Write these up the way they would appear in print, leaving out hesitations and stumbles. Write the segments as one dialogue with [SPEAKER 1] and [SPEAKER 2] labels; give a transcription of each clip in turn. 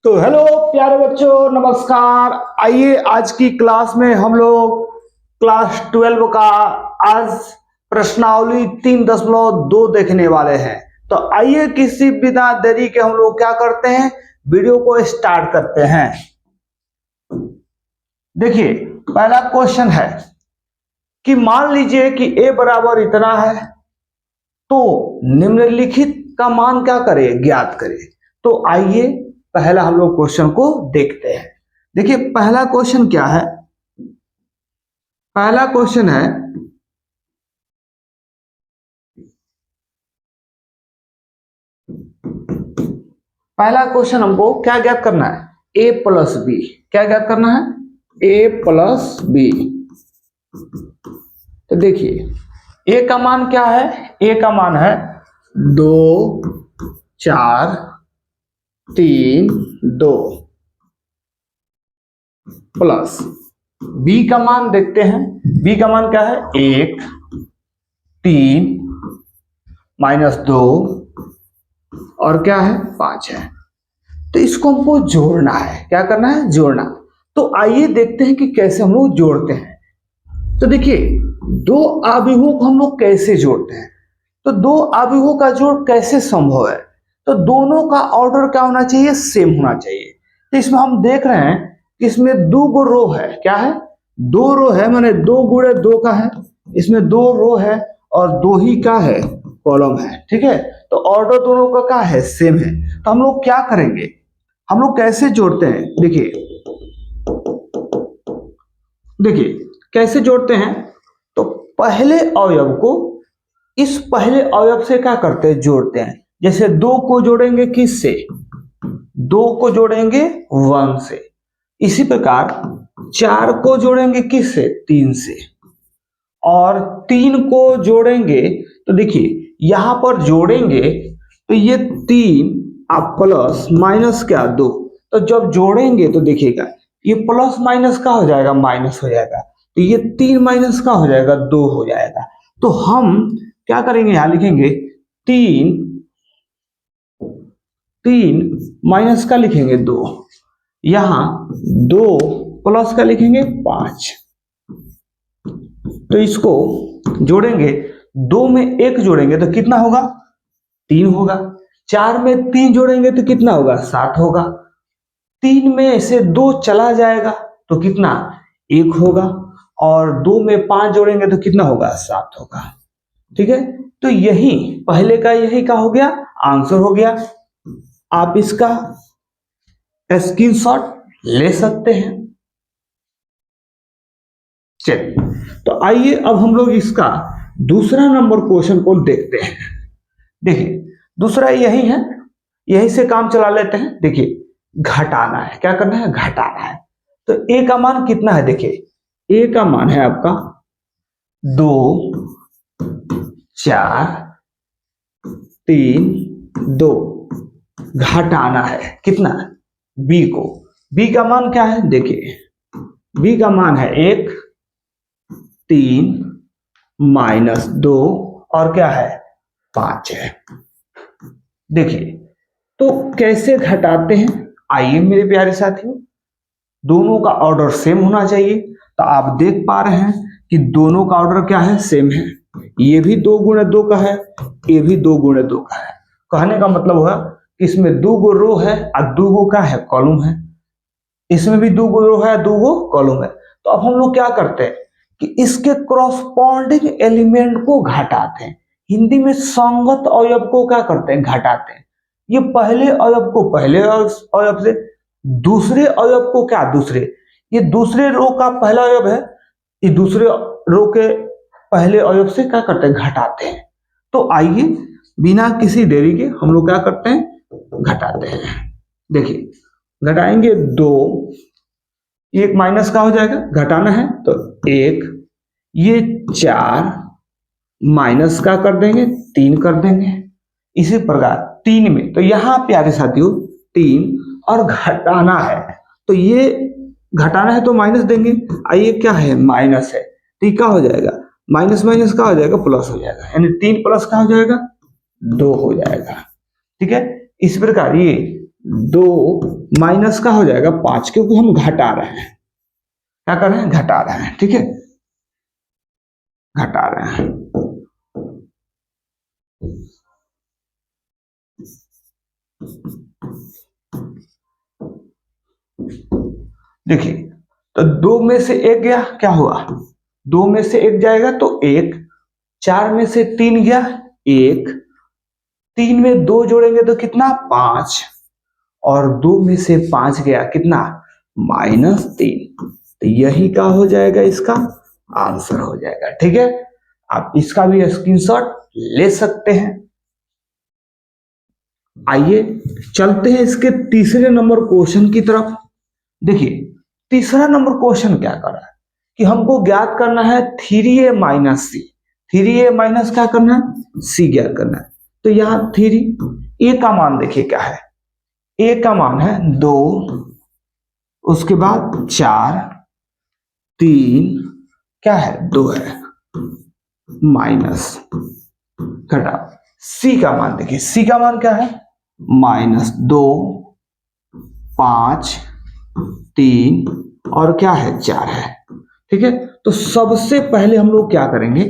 [SPEAKER 1] तो हेलो प्यारे बच्चों, नमस्कार। आइए आज की क्लास में हम लोग क्लास 12 का आज प्रश्नावली 3.2 देखने वाले हैं। तो आइए किसी बिना देरी के हम लोग क्या करते हैं, वीडियो को स्टार्ट करते हैं। देखिए पहला क्वेश्चन है कि मान लीजिए कि a बराबर इतना है, तो निम्नलिखित का मान क्या करें, ज्ञात करें। तो आइए पहला हम लोग क्वेश्चन को देखते हैं। देखिए पहला क्वेश्चन क्या है, पहला क्वेश्चन है पहला क्वेश्चन हमको क्या ज्ञात करना है, a प्लस बी। क्या ज्ञात करना है, a प्लस बी। तो देखिए a का मान क्या है, a का मान है 2 4 3 2 प्लस b का मान देखते हैं। b का मान क्या है, 1 3 -2 और क्या है 5 है। तो इसको हमको जोड़ना है। क्या करना है, जोड़ना। तो आइए देखते हैं कि कैसे हम लोग जोड़ते हैं। तो देखिए दो आव्यूहों को हम लोग कैसे जोड़ते हैं। तो दो आव्यूहों का जोड़ कैसे संभव है, तो दोनों का ऑर्डर क्या होना चाहिए, सेम होना चाहिए। तो इसमें हम देख रहे हैं कि इसमें 2 रो है। क्या है, 2 रो है, माने 2 गुणे 2 का है। इसमें 2 रो है और 2 ही का है कॉलम है। ठीक है, तो ऑर्डर दोनों का क्या है, सेम है। तो हम लोग क्या करेंगे, हम लोग कैसे जोड़ते हैं। देखिए देखिए कैसे जोड़ते हैं। तो पहले अवयव को इस पहले अवयव से क्या करते हैं, जोड़ते हैं। जैसे 2 को जोड़ेंगे किस से, 2 को जोड़ेंगे 1 से। इसी प्रकार 4 को जोड़ेंगे किस से, 3 से। और 3 को जोड़ेंगे तो देखिए यहां पर जोड़ेंगे तो ये 3 आप प्लस माइनस क्या 2। तो जब जोड़ेंगे तो देखिएगा ये प्लस माइनस का हो जाएगा, माइनस हो जाएगा। तो ये 3 माइनस का हो जाएगा, 2 हो जाएगा। तो हम क्या करेंगे, यहां लिखेंगे 3 माइनस का लिखेंगे 2, यहां 2 प्लस का लिखेंगे 5। तो इसको जोड़ेंगे, 2 में 1 जोड़ेंगे तो कितना होगा, 3 होगा। 4 में 3 जोड़ेंगे तो कितना होगा, 7 होगा। 3 में से 2 चला जाएगा तो कितना, 1 होगा। और 2 में 5 जोड़ेंगे तो कितना होगा, 7 होगा। ठीक है, तो यही पहले का यही का हो गया, आंसर हो गया। आप इसका स्क्रीनशॉट ले सकते हैं। चलिए तो आइए अब हम लोग इसका दूसरा नंबर क्वेश्चन को देखते हैं। देखिए दूसरा यही है, यही से काम चला लेते हैं। देखिए घटाना है, क्या करना है, घटाना है। तो a का मान कितना है, देखिए a का मान है आपका 2 4 3 2। घटाना है कितना, b को। b का मान क्या है, देखिए b का मान है 1 3 -2 और क्या है 5 है। देखिए तो कैसे घटाते हैं, आइए मेरे प्यारे साथियों, दोनों का ऑर्डर सेम होना चाहिए। तो आप देख पा रहे हैं कि दोनों का ऑर्डर क्या है, सेम है। ये भी 2 गुणे 2 का है, ये भी 2 गुणे 2 का है। कहने का मतलब हुआ कि इसमें 2 गो रो है और 2 गो का है कॉलम है। इसमें भी 2 गो रो है, 2 गो कॉलम है। तो अब हम लोग क्या करते हैं कि इसके क्रॉसपोंडिंग एलिमेंट को घटाते हैं। हिंदी में संगत अवयव को क्या करते हैं, घटाते हैं। ये पहले अवयव को पहले अवयव से, दूसरे अवयव को क्या, दूसरे, ये दूसरे रो का पहला अवयव है, ये दूसरे रो के पहले अवयव से क्या करते हैं, घटाते हैं। तो आइए बिना किसी देरी के हम लोग क्या करते हैं, घटाते हैं। देखिए घटाएंगे 2, एक माइनस का हो जाएगा, घटाना है तो 1, ये 4 माइनस का कर देंगे, 3 कर देंगे। इसी प्रकार 3 में, तो यहां प्यारे साथियों 3 और घटाना है, तो ये घटाना है तो माइनस देंगे। आइए क्या है, माइनस है, तो ये क्या हो जाएगा, माइनस माइनस का हो जाएगा, प्लस हो जाएगा। यानी 3 प्लस का हो जाएगा, 2 हो जाएगा। ठीक है, इस प्रकार ये 2 माइनस का हो जाएगा 5, क्योंकि हम घटा रहे हैं। क्या कर रहे हैं? घटा रहे हैं। ठीक है, घटा रहे हैं। देखिए, तो 2 में से 1 गया, क्या हुआ? 2 में से 1 जाएगा तो 1, 4 में से 3 गया 1, 3 में 2 जोड़ेंगे तो कितना? 5, और 2 में से 5 गया कितना? -3। तो यही का हो जाएगा, इसका आंसर हो जाएगा। ठीक है, आप इसका भी स्क्रीनशॉट ले सकते हैं। आइए चलते हैं इसके तीसरे नंबर क्वेश्चन की तरफ। देखिए, तीसरा नंबर क्वेश्चन क्या कर रहा है कि हमको ज्ञात करना है 3a माइनस सी। 3a माइनस क्या करना है? सी ज्ञात करना है। तो यहां 3a का मान देखिए क्या है। a का मान है 2, उसके बाद 4, 3, क्या है? 2 है, माइनस घटा। सी का मान देखिए, सी का मान क्या है? -2, 5, 3 और क्या है? 4 है। ठीक है, तो सबसे पहले हम लोग क्या करेंगे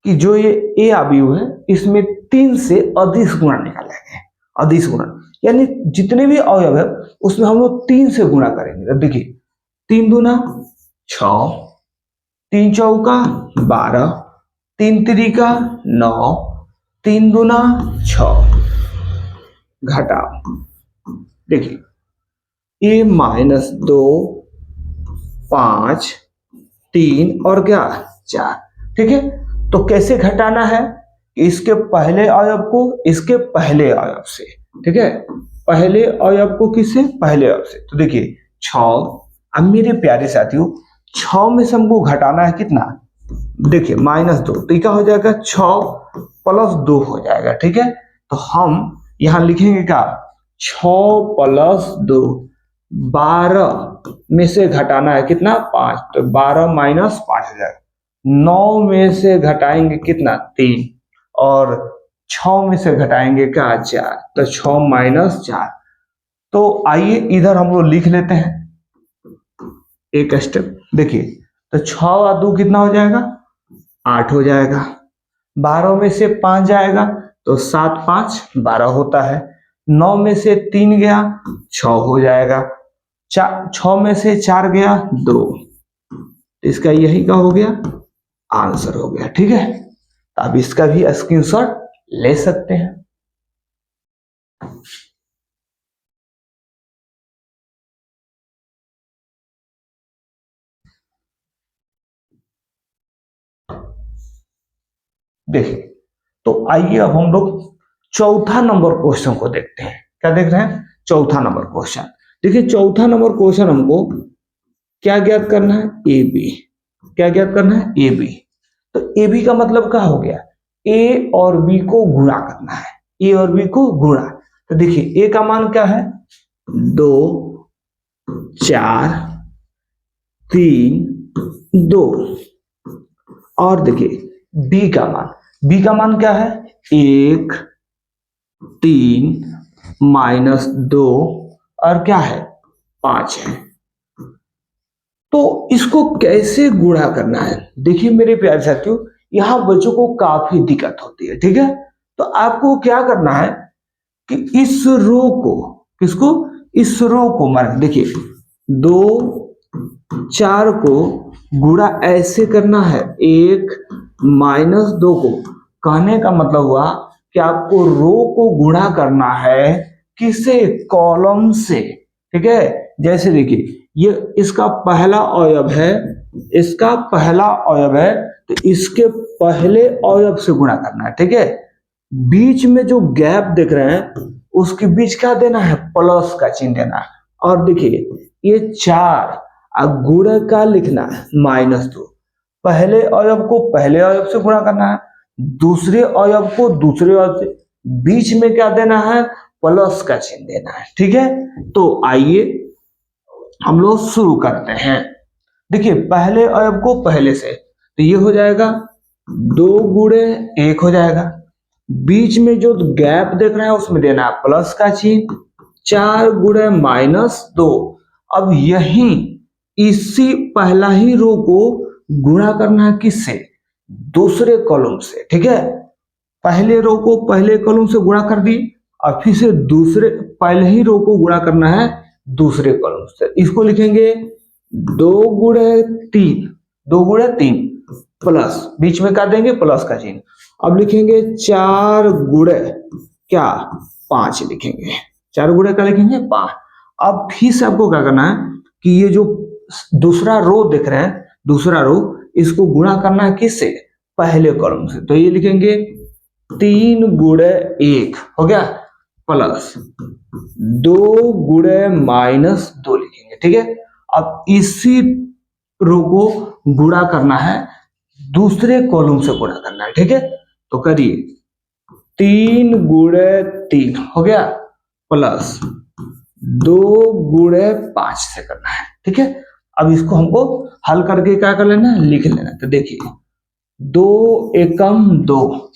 [SPEAKER 1] कि जो ये ए अवयव है इसमें 3 से अधिक गुणा निकालेंगे। अधिक गुणा यानी जितने भी अवयव है उसमें हम लोग 3 से गुणा करेंगे। अब देखिए, 3 दूना 6, 3 चौका 12, 3 तिरिका 9, 3 दूना 6, घटा। देखिए, ए -2, 5, 3 और क्या? 4। ठीक है, तो कैसे घटाना है? इसके पहले अवयव को इसके पहले अवयव से। ठीक है, पहले अवयव को किससे? पहले अवयव से। तो देखिए 6, अब मेरे प्यारे साथियों 6 में से हमको घटाना है कितना? देखिए -2, तो क्या हो जाएगा? 6 + 2 हो जाएगा। ठीक है, तो हम यहां लिखेंगे क्या? 6 + 2, 12 में से घटाना है कितना? 5, तो 12 - 5 हो जाएगा। 9 में से घटाएंगे कितना? 3, और 6 में से घटाएंगे क्या? 4, तो 6 - 4। तो आइए इधर हम लोग लिख लेते हैं एक स्टेप। देखिए, तो 6 और 2 कितना हो जाएगा? 8 हो जाएगा। 12 में से 5 जाएगा तो 7 × 5 = 12 होता है। 9 में से 3 गया 6 हो जाएगा। 6 में से 4 गया 2, इसका यही का हो गया, आंसर हो गया। ठीक है, तो आप इसका भी स्क्रीनशॉट ले सकते हैं। देखिए, तो आइए अब हम लोग चौथा नंबर क्वेश्चन को देखते हैं। क्या देख रहे हैं? चौथा नंबर क्वेश्चन। देखिए, चौथा नंबर क्वेश्चन हमको क्या ज्ञात करना है? A B. क्या ज्ञात करना है? A B. तो ए बी का मतलब क्या हो गया? ए और बी को गुणा करना है। ए और बी को गुणा। तो देखिए, ए का मान क्या है? 2, 4, 3, 2, और देखिए बी का मान क्या है? 1, 3, -2 और क्या है? 5 है। तो इसको कैसे गुणा करना है? देखिए मेरे प्यारे साथियों, यहां बच्चों को काफी दिक्कत होती है। ठीक है, तो आपको क्या करना है कि इस रो को, किसको? इस रो को मान देखिए 2, 4 को गुणा ऐसे करना है। 1 - 2 को, कहने का मतलब हुआ कि आपको रो को गुणा करना है किससे? कॉलम से। ठीक है, जैसे देखिए ये इसका पहला अवयव है, इसका पहला अवयव है, तो इसके पहले अवयव से गुणा करना है। ठीक है, बीच में जो गैप देख रहे हैं उसके बीच क्या देना है? प्लस का चिन्ह देना है। और देखिए ये 4 गुणा का लिखना है -2। पहले अवयव को पहले अवयव से गुणा करना है, दूसरे अवयव को दूसरे अवयव से, बीच में क्या देना है? प्लस का चिन्ह देना है। ठीक है, तो आइए हम लोग शुरू करते हैं। देखिए, पहले अवयव को पहले से, तो ये हो जाएगा 2 × 1 हो जाएगा। बीच में जो गैप देख रहे हैं उसमें देना है प्लस का चिन्ह, 4 गुणे -2। अब यही इसी पहला ही रो को गुणा करना है किससे? दूसरे कॉलम से। ठीक है, पहले रो को पहले कॉलम से गुणा कर दिए और फिर से दूसरे पहले ही रो को गुणा करना है दूसरे कॉलम से। इसको लिखेंगे 2 गुणे 3, 2 गुणे 3 प्लस, बीच में कर देंगे प्लस का चिन्ह। अब लिखेंगे 4 गुणे क्या 5 लिखेंगे, 4 गुणे क्या लिखेंगे 5। अब फिर से आपको क्या करना है कि ये जो दूसरा रो देख रहे हैं, दूसरा रो, इसको गुणा करना है किससे? पहले कॉलम से। तो ये लिखेंगे 3 गुणे 1 हो गया प्लस 2 गुणे -2 लिखेंगे। ठीक है, अब इसी रो को गुणा करना है दूसरे कॉलम से गुणा करना है। ठीक है, तो करिए 3 गुणे 3 हो गया प्लस 2 गुणे 5 से करना है। ठीक है, अब इसको हमको हल करके क्या कर लेना है, लिख लेना है। तो देखिए 2 एकम 2,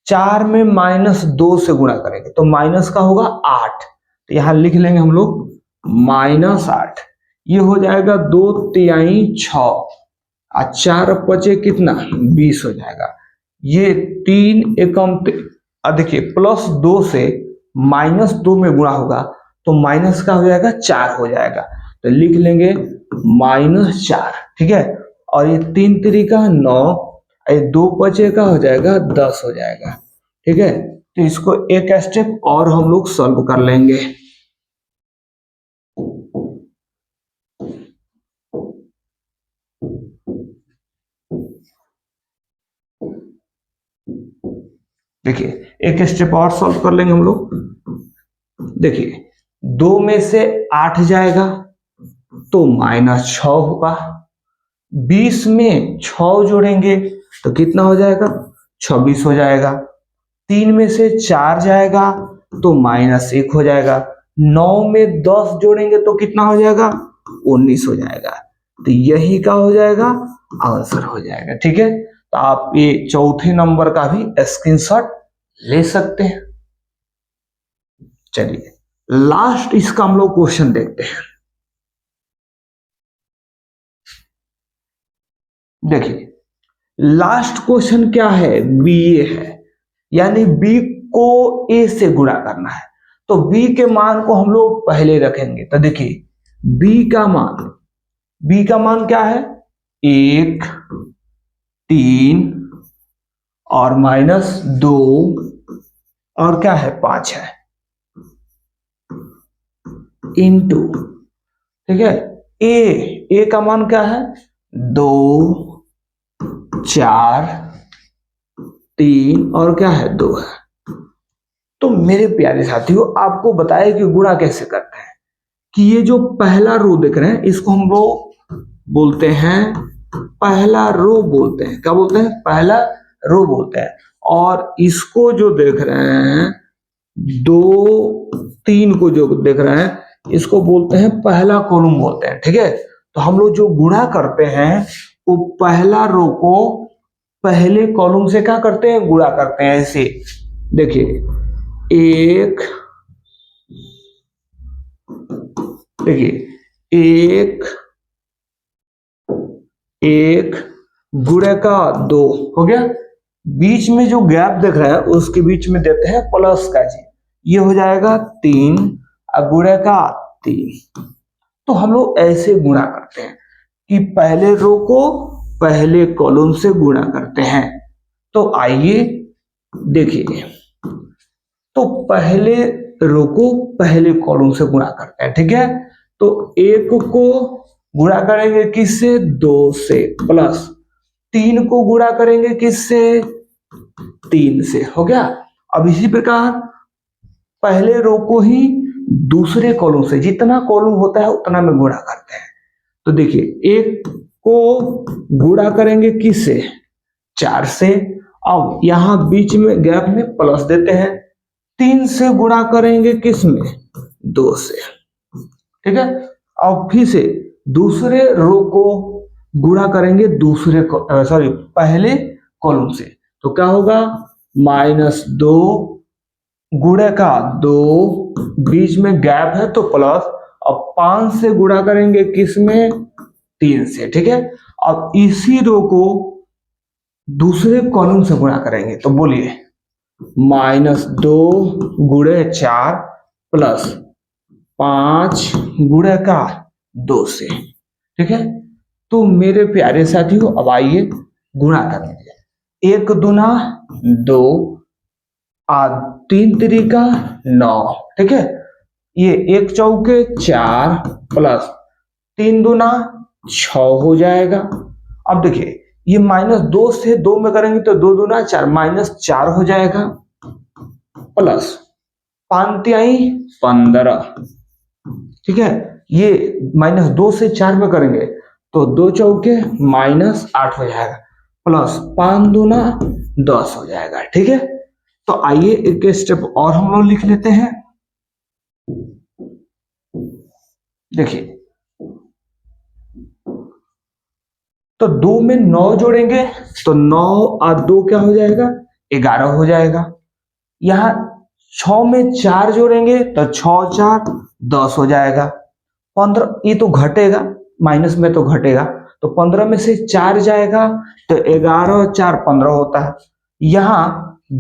[SPEAKER 1] 4 में -2 से गुणा करेंगे तो माइनस का होगा 8, तो यहां लिख लेंगे हम लोग -8। ये हो जाएगा 2 तिहाई 6 और 4 पचे कितना 20 हो जाएगा। ये 3 एकम देखिए +2 से -2 में गुणा होगा तो माइनस का हो जाएगा 4 हो जाएगा, तो लिख लेंगे -4। ठीक है, और ये 3 तिरिका 9, ये 2 बचे का हो जाएगा 10 हो जाएगा। ठीक है, तो इसको एक स्टेप और हम लोग सॉल्व कर लेंगे। देखिए एक स्टेप और सॉल्व कर लेंगे हम लोग। देखिए 2 में से 8 जाएगा तो -6 होगा, 20 में 6 जोड़ेंगे तो कितना हो जाएगा 26 हो जाएगा, 3 में से 4 जाएगा तो -1 हो जाएगा, 9 में 10 जोड़ेंगे तो कितना हो जाएगा 19 हो जाएगा। तो यही का हो जाएगा आंसर हो जाएगा। ठीक है, तो आप ये चौथे नंबर का भी स्क्रीनशॉट ले सकते हैं। चलिए लास्ट इसका हम लोग क्वेश्चन देखते हैं। देखिए लास्ट क्वेश्चन क्या है, बी ए है, यानी बी को ए से गुणा करना है। तो बी के मान को हम लोग पहले रखेंगे। तो देखिए बी का मान क्या है 1, 3 और -2 और क्या है 5 है इंटू, ठीक है, ए का मान क्या है 2, 4, 3 और क्या है 2 है। तो मेरे प्यारे साथियों आपको बताया कि गुणा कैसे करते हैं, कि ये जो पहला रो देख रहे हैं इसको हम लोग बोलते हैं पहला रो बोलते हैं। क्या बोलते हैं? पहला रो बोलते हैं। और इसको जो देख रहे हैं 2, 3 को जो देख रहे हैं इसको बोलते हैं पहला कॉलम बोलते हैं। ठीक है, तो हम लोग जो गुणा करते हैं वो पहला रो को पहले कॉलम से क्या करते हैं गुणा करते हैं। ऐसे देखिए 1 गुणे का 2 हो गया, बीच में जो गैप देख रहे हैं उसके बीच में देते हैं प्लस का जी, ये हो जाएगा 3 गुणे का 3। तो हम लोग ऐसे गुणा करते हैं कि पहले रो को पहले कॉलम से गुणा करते हैं। तो आइए देखिए, तो पहले रो को पहले कॉलम से गुणा करते हैं। ठीक है, तो 1 को गुणा करेंगे किससे 2 से, प्लस 3 को गुणा करेंगे किससे 3 से, हो गया। अब इसी प्रकार पहले रो को ही दूसरे कॉलम से, जितना कॉलम होता है उतना में गुणा करते हैं। तो देखिए 1 को गुणा करेंगे किससे 4 से, अब यहां बीच में गैप में प्लस देते हैं। 3 से गुणा करेंगे किस में 2 से। ठीक है, अब फिर से दूसरे रो को गुणा करेंगे पहले कॉलम से, तो क्या होगा -2 गुणे का 2 बीच में गैप है तो प्लस, अब 5 से गुणा करेंगे किसमें, 3 से, ठीक है। अब इसी रो को दूसरे कॉलम से गुणा करेंगे, तो बोलिए -2 गुणे 4 प्लस 5 गुणे का 2 से, ठीक है। तो मेरे प्यारे साथियों अब आइए गुणा कर लीजिए, 1 दूना 2 और 3 तिरिका 9, ठीक है। ये 1 चौके 4 प्लस 3 दूना 6 हो जाएगा। अब देखिए ये -2 से 2 में करेंगे तो 2 दूना 4, -4 हो जाएगा प्लस 5 तिहाई 15, ठीक है। ये -2 से 4 में करेंगे तो 2 चौके -8 हो जाएगा प्लस 5 दूना 10 हो जाएगा, ठीक है। तो आइए एक स्टेप और हम लोग लिख लेते हैं। देखिए तो 2 में 9 जोड़ेंगे तो 9 और 2 क्या हो जाएगा, 11 हो जाएगा। यहां 6 में 4 जोड़ेंगे तो 6 4 10 हो जाएगा। 15 ये तो घटेगा, माइनस में तो घटेगा, तो 15 में से 4 जाएगा तो 11 और 4 15 होता है। यहां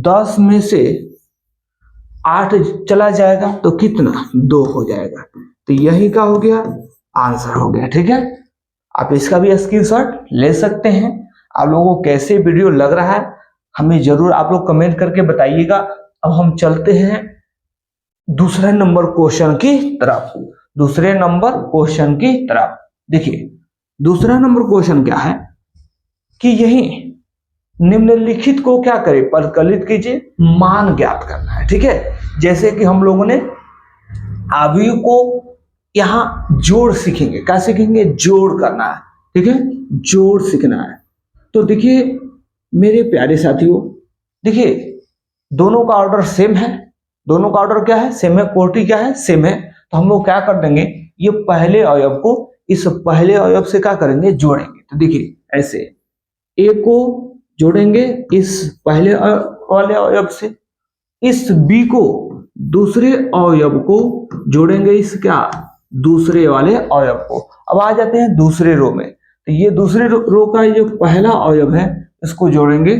[SPEAKER 1] 10 में से 8 चला जाएगा तो कितना, 2 हो जाएगा। तो यही का हो गया, आंसर हो गया, ठीक है। आप इसका भी स्क्रीनशॉट ले सकते हैं। आप लोगों को कैसे वीडियो लग रहा है हमें जरूर आप लोग कमेंट करके बताइएगा। अब हम चलते हैं दूसरे नंबर क्वेश्चन की तरफ। दूसरे नंबर क्वेश्चन की तरफ देखिए, दूसरा नंबर क्वेश्चन क्या है कि यही निम्नलिखित को क्या करें, परिकलित कीजिए, मान ज्ञात करना है, ठीक है। जैसे कि हम लोगों ने अवयव को यहां जोड़ सीखेंगे, क्या सीखेंगे, जोड़ करना है, ठीक है, जोड़ सीखना है। तो देखिए मेरे प्यारे साथियों, देखिए दोनों का ऑर्डर सेम है, दोनों का ऑर्डर क्या है, सेम है, कोटि क्या है, सेम है। तो हम लोग क्या कर देंगे, ये पहले अवयव को इस पहले अवयव से क्या करेंगे, जोड़ेंगे। तो देखिए ऐसे ए को जोड़ेंगे इस पहले वाले अवयव से, इस बी को दूसरे अवयव को जोड़ेंगे इस क्या, दूसरे वाले अवयव को। अब आ जाते हैं दूसरे रो में, तो ये दूसरे रो का जो पहला अवयव है इसको जोड़ेंगे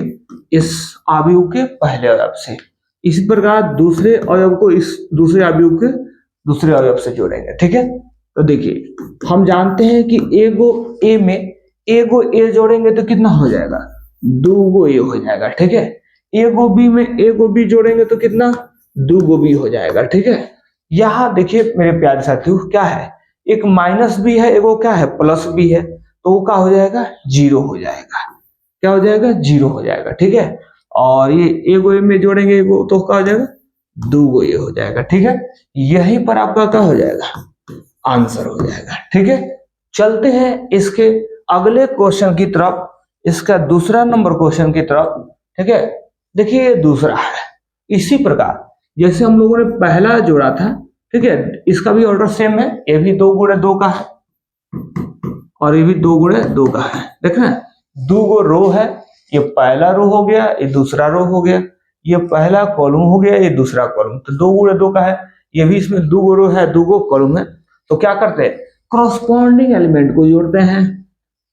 [SPEAKER 1] इस अवयव के पहले अवयव से। इसी प्रकार दूसरे अवयव को इस दूसरे अवयव के दूसरे अवयव से जोड़ेंगे, ठीक है। तो देखिए हम जानते हैं कि एगो ए में एगो ए जोड़ेंगे तो कितना हो जाएगा, 2 गो ए हो जाएगा, ठीक है। एगो बी में एगो बी जोड़ेंगे तो कितना, 2 गो बी हो जाएगा, ठीक है। यहां देखिए मेरे प्यारे साथियों क्या है, एक माइनस भी है, एगो क्या है, प्लस भी है, तो वो क्या हो जाएगा, 0 हो जाएगा। क्या हो जाएगा, 0 हो जाएगा, ठीक है। और ये एगो ए में जोड़ेंगे एगो तो क्या हो जाएगा, 2 गो ए हो जाएगा, ठीक है। यहीं पर आपका क्या हो जाएगा, आंसर हो जाएगा, ठीक है। चलते हैं इसके अगले क्वेश्चन की तरफ, इसका दूसरा नंबर क्वेश्चन की तरफ, ठीक है। देखिए ये दूसरा है, इसी प्रकार जैसे हम लोगों ने पहला जोड़ा था, ठीक है, इसका भी ऑर्डर सेम है, ये भी 2 गुणे 2 का है और ये भी 2 गुणे 2 का है। देख रहे हैं 2 गो रो है, ये पहला रो हो गया, ये दूसरा रो हो गया, ये पहला कॉलम हो गया, ये दूसरा कॉलम, तो 2 गुणे 2 का है। ये भी इसमें 2 गो रो है, 2 गो कॉलम है। तो क्या करते हैं, क्रॉसपॉन्डिंग एलिमेंट को जोड़ते हैं,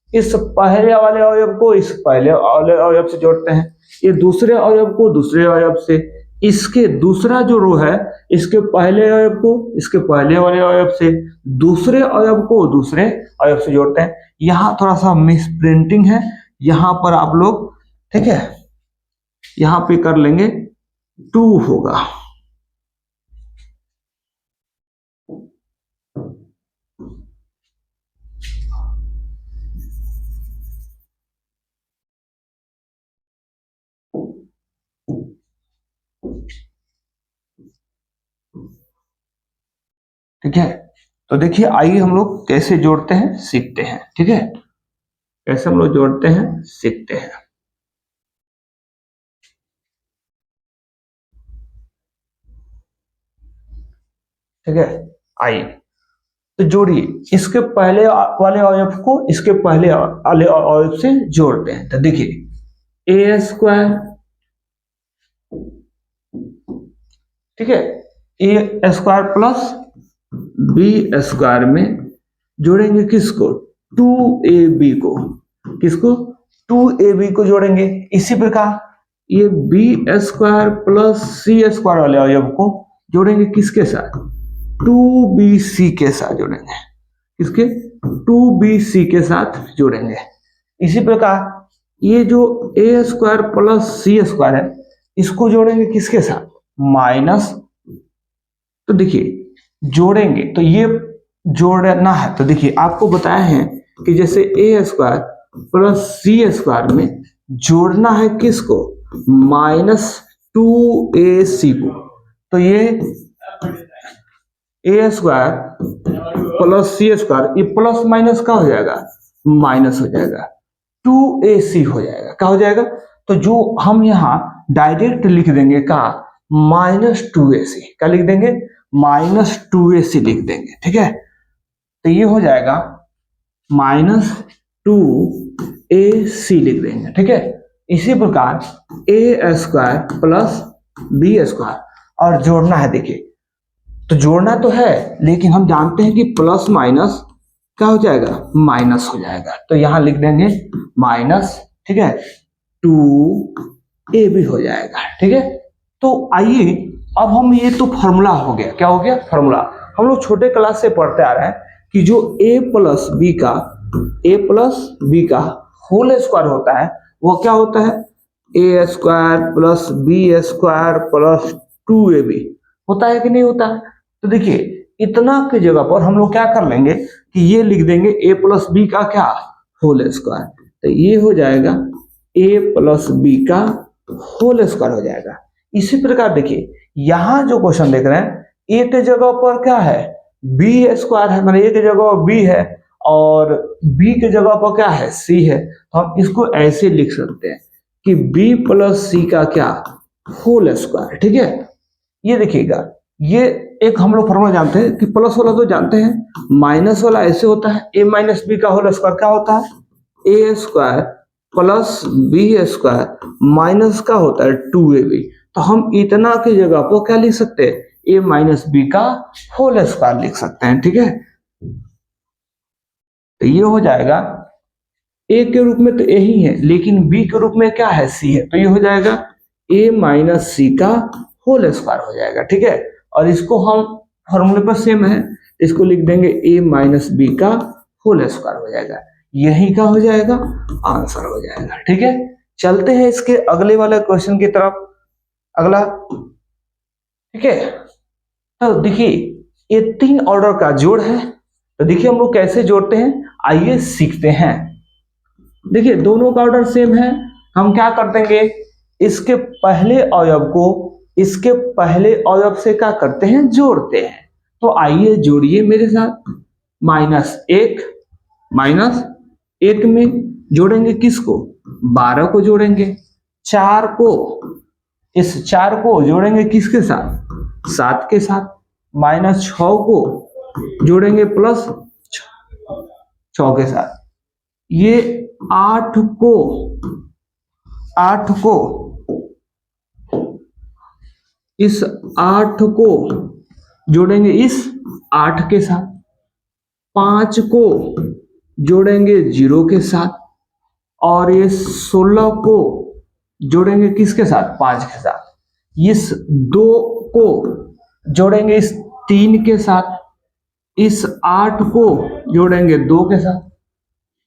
[SPEAKER 1] इस पहले वाले अवयव को इस पहले वाले अवयव से जोड़ते हैं, ये दूसरे अवयव को दूसरे अवयव से, इसके दूसरा जो रो है इसके पहले अवयव को इसके पहले वाले अवयव से, दूसरे अवयव को दूसरे अवयव से जोड़ते हैं। यहाँ थोड़ा सा मिस प्रिंटिंग है, यहाँ पर आप लोग, ठीक है, यहाँ पे कर लेंगे 2 होगा, ठीक है। तो देखिए आइए हम लोग कैसे जोड़ते हैं सीखते हैं, ठीक है, कैसे हम लोग जोड़ते हैं सीखते हैं। ठीक है, आइए तो जोड़िए, इसके पहले वाले अवयव को इसके पहले वाले अवयव से जोड़ते हैं। तो देखिए ए स्क्वायर, ठीक है, A square plus B square में जोड़ेंगे किसको, 2ab को, किसको, 2ab को जोड़ेंगे। इसी प्रकार ये बी स्क्वायर प्लस सी स्क्वायर वाले अवयव को जोड़ेंगे किसके साथ, 2bc के साथ जोड़ेंगे, किसके, 2bc के साथ जोड़ेंगे। इसी प्रकार ये जो ए स्क्वायर प्लस सी स्क्वायर है इसको जोड़ेंगे किसके साथ, माइनस, तो देखिए जोड़ेंगे तो ये जोड़ना है, तो देखिए आपको बताया है कि जैसे ए स्क्वायर प्लस सी स्क्वायर में जोड़ना है किसको, -2ac को, तो ये ए स्क्वायर प्लस सी स्क्वायर ये प्लस माइनस का हो जाएगा, माइनस हो जाएगा, 2ac हो जाएगा, क्या हो जाएगा, तो जो हम यहाँ डायरेक्ट लिख देंगे का -2ac, क्या लिख देंगे, -2ac लिख देंगे, ठीक है। तो ये हो जाएगा -2ac लिख देंगे, ठीक है। इसी प्रकार ए स्क्वायर प्लस बी स्क्वायर, और जोड़ना है, देखिए तो जोड़ना तो है लेकिन हम जानते हैं कि प्लस माइनस क्या हो जाएगा, माइनस हो जाएगा, तो यहां लिख देंगे माइनस, ठीक है, 2ab हो जाएगा, ठीक है। तो आइए अब हम, ये तो फॉर्मूला हो गया, क्या हो गया, फॉर्मूला। हम लोग छोटे क्लास से पढ़ते आ रहे हैं कि जो a प्लस बी का होल स्क्वायर होता है वो क्या होता है, A square plus B square plus 2ab होता है कि नहीं होता है। तो देखिए इतना की जगह पर हम लोग क्या कर लेंगे कि ये लिख देंगे a प्लस बी का क्या, होल स्क्वायर, तो ये हो जाएगा a प्लस बी का होल स्क्वायर हो जाएगा। इसी प्रकार देखिए यहां जो क्वेश्चन देख रहे हैं a के जगह पर क्या है, बी स्क्वायर है, मतलब a की जगह b है और b की जगह पर क्या है, c है, तो हम इसको ऐसे लिख सकते हैं कि b प्लस सी का क्या, होल स्क्वायर, ठीक है। ये देखिएगा, ये एक हम लोग फॉर्मूला जानते हैं कि प्लस वाला तो जानते हैं, माइनस वाला ऐसे होता है, a माइनस बी का होल स्क्वायर क्या होता है, A square plus B square minus का होता है 2ab, तो हम इतना की जगह पर क्या लिख सकते हैं, a माइनस बी का होल स्क्वायर लिख सकते हैं, ठीक है। तो ये हो जाएगा a के रूप में तो a ही है लेकिन b के रूप में क्या है, c है, तो ये हो जाएगा a माइनस सी का होल स्क्वायर हो जाएगा, ठीक है। और इसको हम फॉर्मूले पर सेम है, इसको लिख देंगे a माइनस बी का होल स्क्वायर हो जाएगा, यही का हो जाएगा आंसर हो जाएगा, ठीक है। चलते हैं इसके अगले वाले क्वेश्चन की तरफ, अगला, ठीक है। तो देखिए ये 3 ऑर्डर का जोड़ है, तो देखिए हम लोग कैसे जोड़ते हैं, आइए सीखते हैं। देखिए दोनों का ऑर्डर सेम है, हम क्या कर देंगे, इसके पहले अवयव को इसके पहले अवयव से क्या करते हैं, जोड़ते हैं। तो आइए जोड़िए मेरे साथ, -1 में जोड़ेंगे किसको, 12 को जोड़ेंगे, 4 को, इस 4 को जोड़ेंगे किसके साथ, 7 के साथ, -6 को जोड़ेंगे प्लस 6 के साथ, ये 8 को इस 8 को जोड़ेंगे इस 8 के साथ, 5 को जोड़ेंगे 0 के साथ, और ये 16 को जोड़ेंगे किसके साथ, 5 के साथ, इस 2 को जोड़ेंगे इस 3 के साथ, इस 8 को जोड़ेंगे 2 के साथ,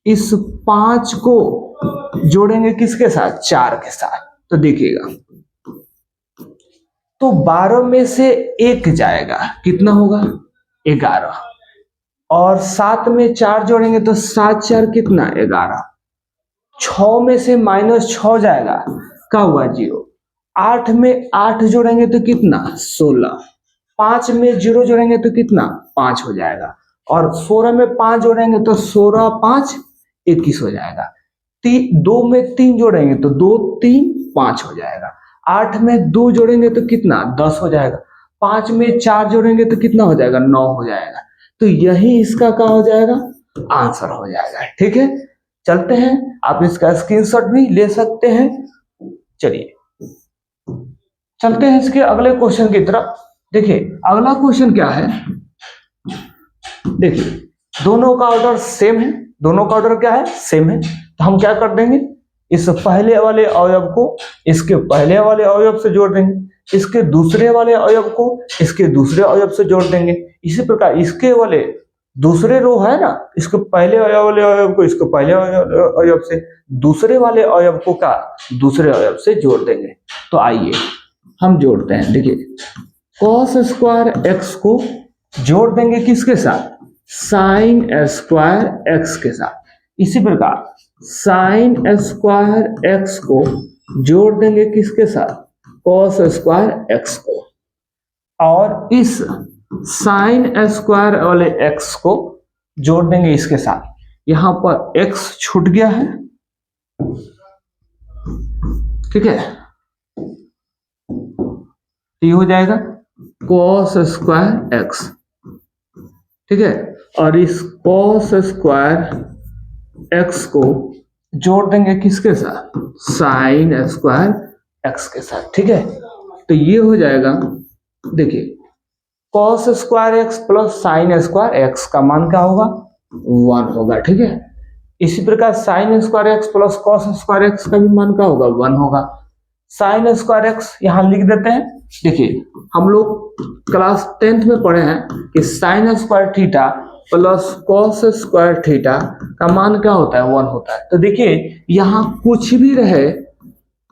[SPEAKER 1] इस 5 को जोड़ेंगे किसके साथ, 4 के साथ। तो देखिएगा तो 12 में से 1 जाएगा, कितना होगा, 11, और 7 में 4 जोड़ेंगे तो 7 4 कितना, 11, 6 में से -6 जाएगा, क्या हुआ, 0, 8 में 8 जोड़ेंगे तो कितना, 16, 5 में 0 जोड़ेंगे तो कितना, 5 हो जाएगा, और 16 में 5 जोड़ेंगे तो 16 5 21 हो जाएगा, 2 में 3 जोड़ेंगे तो 2 3 5 हो जाएगा, 8 में 2 जोड़ेंगे तो कितना, 10 हो जाएगा, 5 में 4 जोड़ेंगे तो कितना हो जाएगा, 9 हो जाएगा। तो यही इसका क्या हो जाएगा, आंसर हो जाएगा, ठीक है। चलते हैं, आप इसका स्क्रीनशॉट भी ले सकते हैं। चलिए चलते हैं इसके अगले क्वेश्चन की तरफ। देखिए अगला क्वेश्चन क्या है, देखिए दोनों का ऑर्डर सेम है, दोनों का ऑर्डर क्या है, सेम है। तो हम क्या कर देंगे, इस पहले वाले अवयव को इसके पहले वाले अवयव से जोड़ देंगे, इसके दूसरे वाले अवयव को इसके दूसरे अवयव से जोड़ देंगे। इसी प्रकार इसके वाले दूसरे रो है ना, इसके पहले वाले अवयव को इसके पहले अवयव से, दूसरे वाले अवयव को का दूसरे अवयव से जोड़ देंगे। तो आइए हम जोड़ते हैं। देखिए cos स्क्वायर x को जोड़ देंगे किसके साथ, साइन स्क्वायर x के साथ। इसी प्रकार साइन स्क्वायर x को जोड़ देंगे किसके साथ, cos स्क्वायर x को। और इस साइन स्क्वायर वाले x को जोड़ देंगे इसके साथ, यहां पर x छूट गया है, ठीक है, ये हो जाएगा cos स्क्वायर x, ठीक है। और इस cos स्क्वायर x को जोड़ देंगे किसके साथ, साइन स्क्वायर x के साथ, ठीक है। तो ये हो जाएगा, देखिए cos square x plus sine square x का मान क्या होगा, 1 होगा, ठीक है। इसी प्रकार sine square x plus cos square x का भी मान क्या होगा, 1 होगा। साइन स्क्वायर x यहां लिख देते हैं। देखिए हम लोग क्लास 10th में पढ़े हैं कि sine square theta plus cos square theta का मान क्या होता है, 1 होता है। तो देखिए यहाँ कुछ भी रहे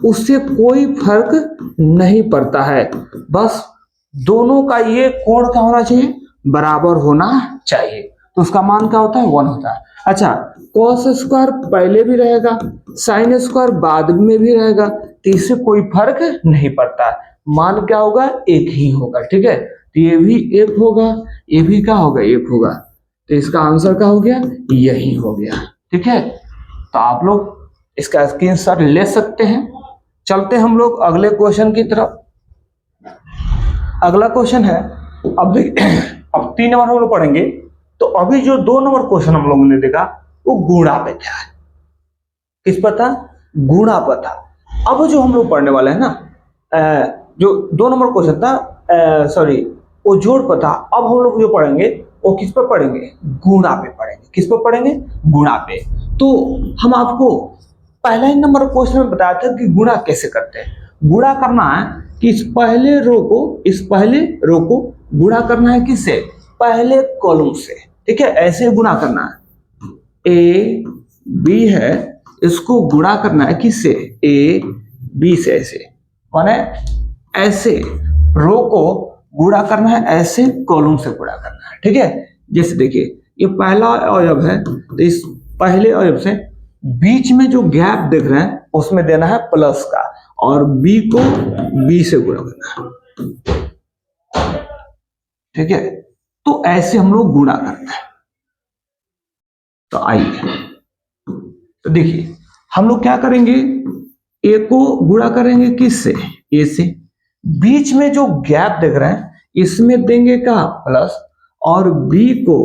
[SPEAKER 1] उससे कोई फर्क नहीं पड़ता है, बस दोनों का ये कोण क्या होना चाहिए, बराबर होना चाहिए। तो उसका मान क्या होता है, 1 होता है। अच्छा cos स्क्वायर पहले भी रहेगा, साइन स्क्वायर बाद में भी रहेगा, तो इससे कोई फर्क नहीं पड़ता, मान क्या होगा, एक ही होगा, ठीक है। तो ये भी एक होगा, ये भी क्या होगा, एक होगा। तो इसका आंसर क्या हो गया, यही हो गया, ठीक है। तो आप लोग इसका स्क्रीनशॉट ले सकते हैं। चलते हम लोग अगले क्वेश्चन की तरफ। अगला क्वेश्चन है, अब अब 3 नंबर हम लोग पढ़ेंगे। तो अभी जो 2 नंबर क्वेश्चन हम लोगों ने देखा वो गुणा पे था, किस पर था, गुणा पर था। अब जो हम लोग पढ़ने वाले हैं ना, जो 2 नंबर क्वेश्चन था, सॉरी वो जोड़ पर था। अब हम लोग जो पढ़ेंगे वो किस पर पढ़ेंगे, गुणा पे पढ़ेंगे। किस पर पढ़ेंगे, गुणा पे। तो हम आपको पहला ही नंबर क्वेश्चन में बताया था कि गुणा कैसे करते हैं। गुणा करना है कि इस पहले रो को गुणा करना है किससे, पहले कॉलम से, ठीक है। ऐसे गुणा करना है, ए बी है, इसको गुणा करना है किससे, ए बी से, ऐसे माने ऐसे रो को गुणा करना है, ऐसे कॉलम से गुणा करना है, ठीक है। जैसे देखिए ये पहला अवयव है, तो इस पहले अवयव से बीच में जो गैप देख रहे हैं उसमें देना है प्लस का, और बी को बी से गुणा करना है, ठीक है। तो ऐसे हम लोग गुणा करते हैं। तो आइए, तो देखिए हम लोग क्या करेंगे, ए को गुणा करेंगे किससे, ए से, बीच में जो गैप देख रहे हैं इसमें देंगे का प्लस, और बी को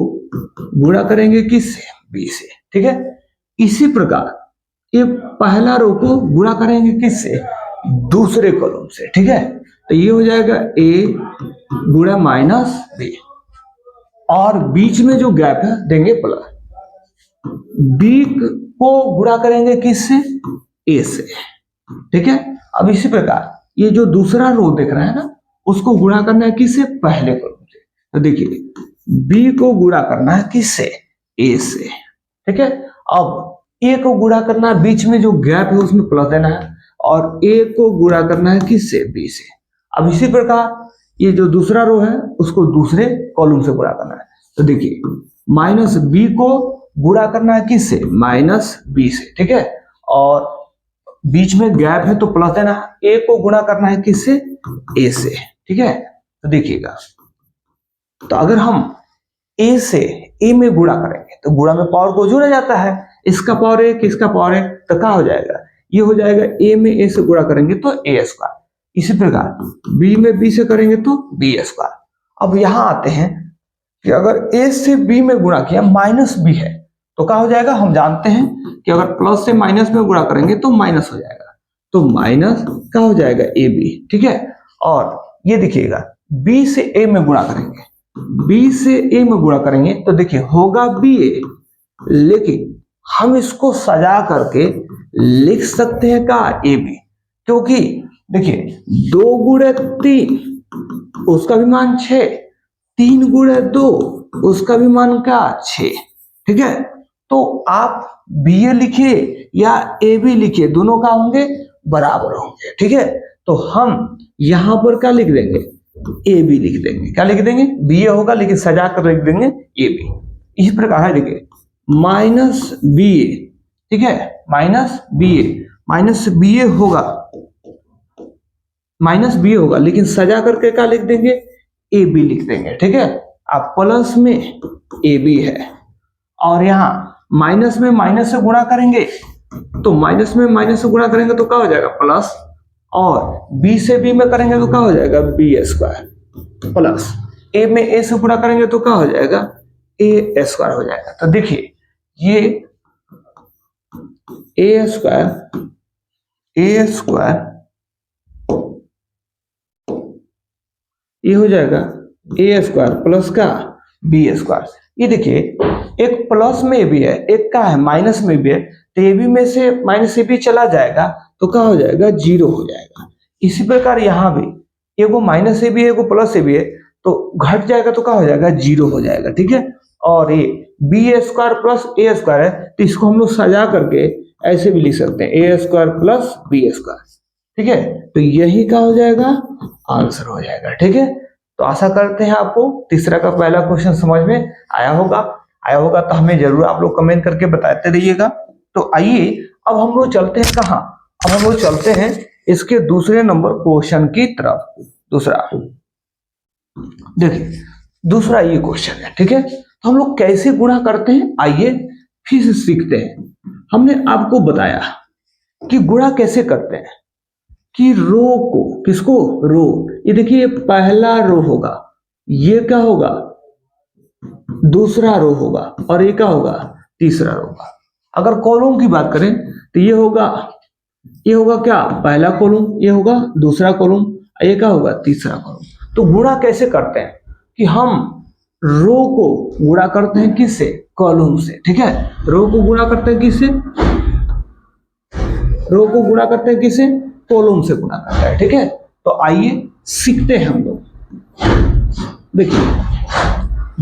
[SPEAKER 1] गुणा करेंगे किससे, बी से, ठीक है। इसी प्रकार ये पहला रो को गुणा करेंगे किससे, दूसरे कॉलम से, ठीक है। तो ये हो जाएगा ए गुणा माइनस बी, और बीच में जो गैप है देंगे प्लस, बी को गुणा करेंगे किससे, ए से, ठीक है। अब इसी प्रकार ये जो दूसरा रो देख रहे हैं ना, उसको गुणा करना है किससे, पहले कॉलम से। तो देखिए बी को गुणा करना है किससे, ए से, ठीक है। अब ए को गुणा करना है, बीच में जो गैप है उसमें प्लस देना है, और ए को गुणा करना है किससे, बी से। अब इसी प्रकार ये जो दूसरा रो है उसको दूसरे कॉलम से गुणा करना है। तो देखिए माइनस बी को गुणा करना है किससे, माइनस बी से, ठीक है। और बीच में गैप है तो प्लस देना है, ए को गुणा करना है किससे, ए से, ठीक है। तो देखिएगा, तो अगर हम ए से ए में गुणा करेंगे तो गुणा में पावर को जोड़ा जाता है, इसका पावर 1 इसका पावर 1, तो क्या हो जाएगा, ये हो जाएगा ए में ए से गुणा करेंगे तो ए स्क्वायर। इसी प्रकार बी में बी से करेंगे तो बी स्क्वायर। अब यहां आते हैं कि अगर ए से बी में गुणा किया माइनस बी है तो क्या हो जाएगा, हम जानते हैं कि अगर प्लस से माइनस में गुणा करेंगे तो माइनस हो जाएगा, तो माइनस क्या हो जाएगा, ए बी, ठीक है। और ये देखिएगा बी से ए में गुणा करेंगे, बी से ए में गुणा करेंगे तो देखिए होगा बी ए, लेकिन हम इसको सजा करके लिख सकते हैं का ए बी, क्योंकि देखिए 2 गुणे 3 उसका भी मान 6, 3 गुणे 2 उसका भी मान का 6। ठीक है, तो आप बी ए लिखिए या ए बी लिखिए, दोनों का होंगे बराबर होंगे। ठीक है, तो हम यहां पर क्या लिख देंगे, ए बी लिख देंगे। क्या लिख देंगे, बी ए होगा लेकिन सजा कर लिख देंगे ए बी। इस प्रकार है, देखिए माइनस बी ए, ठीक है, माइनस बी ए, माइनस बी ए होगा, माइनस बी होगा लेकिन सजा करके क्या लिख देंगे, ए बी लिख देंगे। ठीक है, अब प्लस में ए बी है और यहां माइनस में माइनस से गुणा करेंगे तो माइनस में माइनस से गुणा करेंगे तो क्या हो जाएगा प्लस, और बी से बी में करेंगे तो क्या हो जाएगा बी स्क्वायर, प्लस ए में ए से गुणा करेंगे तो क्या हो जाएगा ए स्क्वायर हो जाएगा। तो देखिए ये ए स्क्वायर ये हो जाएगा ए स्क्वायर प्लस का बी स्क्वायर। ये देखिए एक प्लस में भी है, एक का है माइनस में भी है, तो ए बी में से माइनस ए बी चला जाएगा तो क्या हो जाएगा 0 हो जाएगा। इसी प्रकार यहाँ भी एगो माइनस ए बी है, एगो प्लस ए बी है, तो घट जाएगा तो क्या हो जाएगा 0 हो जाएगा। ठीक है, और ये बी स्क्वायर प्लस ए स्क्वायर है तो इसको हम लोग सजा करके ऐसे भी लिख सकते हैं ए स्क्वायर प्लस बी स्क्वायर। ठीक है, तो यही क्या हो जाएगा आंसर हो जाएगा। ठीक है, तो आशा करते हैं आपको तीसरा का पहला क्वेश्चन समझ में आया होगा तो हमें जरूर आप लोग कमेंट करके बताते रहिएगा। तो आइए अब हम लोग चलते हैं कहाँ, अब हम लोग चलते हैं इसके दूसरे नंबर क्वेश्चन की तरफ। दूसरा देखिए, दूसरा ये क्वेश्चन है। ठीक है, तो हम लोग कैसे गुणा करते हैं आइए फिर से सीखते हैं। हमने आपको बताया कि गुणा कैसे करते हैं, कि रो को, किसको, रो, ये देखिए पहला रो होगा, ये क्या होगा दूसरा रो होगा, और ये क्या होगा तीसरा रो होगा। अगर कॉलम की बात करें तो ये होगा क्या पहला कॉलम, ये होगा दूसरा कॉलम, ये क्या होगा तीसरा कॉलम। तो गुणा कैसे करते हैं कि हम रो को गुणा करते हैं किससे, कॉलम से। ठीक है, रो को गुणा करते हैं किससे, रो को गुणा करते हैं किससे, कॉलम से गुणा करता है। ठीक है, तो आइए सीखते हैं हम लोग। देखिए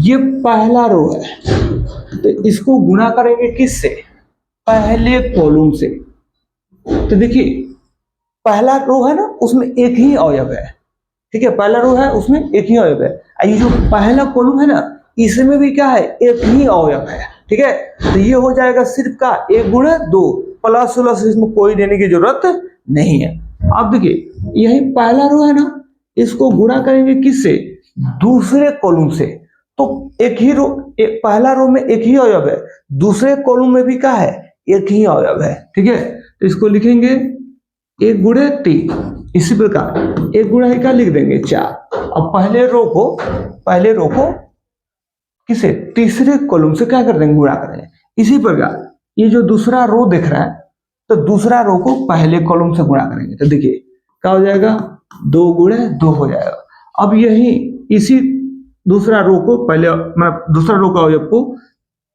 [SPEAKER 1] ये पहला रो है तो इसको गुणा करेंगे किससे, पहले कॉलम से। तो देखिए पहला रो है ना उसमें एक ही अवयव है। ठीक है, पहला रो है उसमें एक ही अवयव है, ये जो पहला कॉलम है ना इसमें भी क्या है एक ही अवयव है। ठीक है, तो ये हो जाएगा सिर्फ का 1 गुणे 2 प्लस प्लस, इसमें कोई देने की जरूरत नहीं है। अब देखिए यही पहला रो है ना, इसको गुणा करेंगे किससे, दूसरे कॉलम से। तो एक ही रो, पहला रो में एक ही अवयव है, दूसरे कॉलम में भी क्या है एक ही अवयव है। ठीक है, तो इसको लिखेंगे 1 गुणे 3। इसी प्रकार 1 गुणा क्या लिख देंगे 4। अब पहले रो को किसे, तीसरे कॉलम से क्या कर देंगे गुणा करेंगे। इसी प्रकार ये जो दूसरा रो दिख रहा है तो दूसरा रो को पहले कॉलम से गुणा करेंगे तो देखिए क्या हो जाएगा 2 गुणे 2 हो जाएगा। अब यही इसी दूसरा रो को पहले दूसरा रो का अवयव को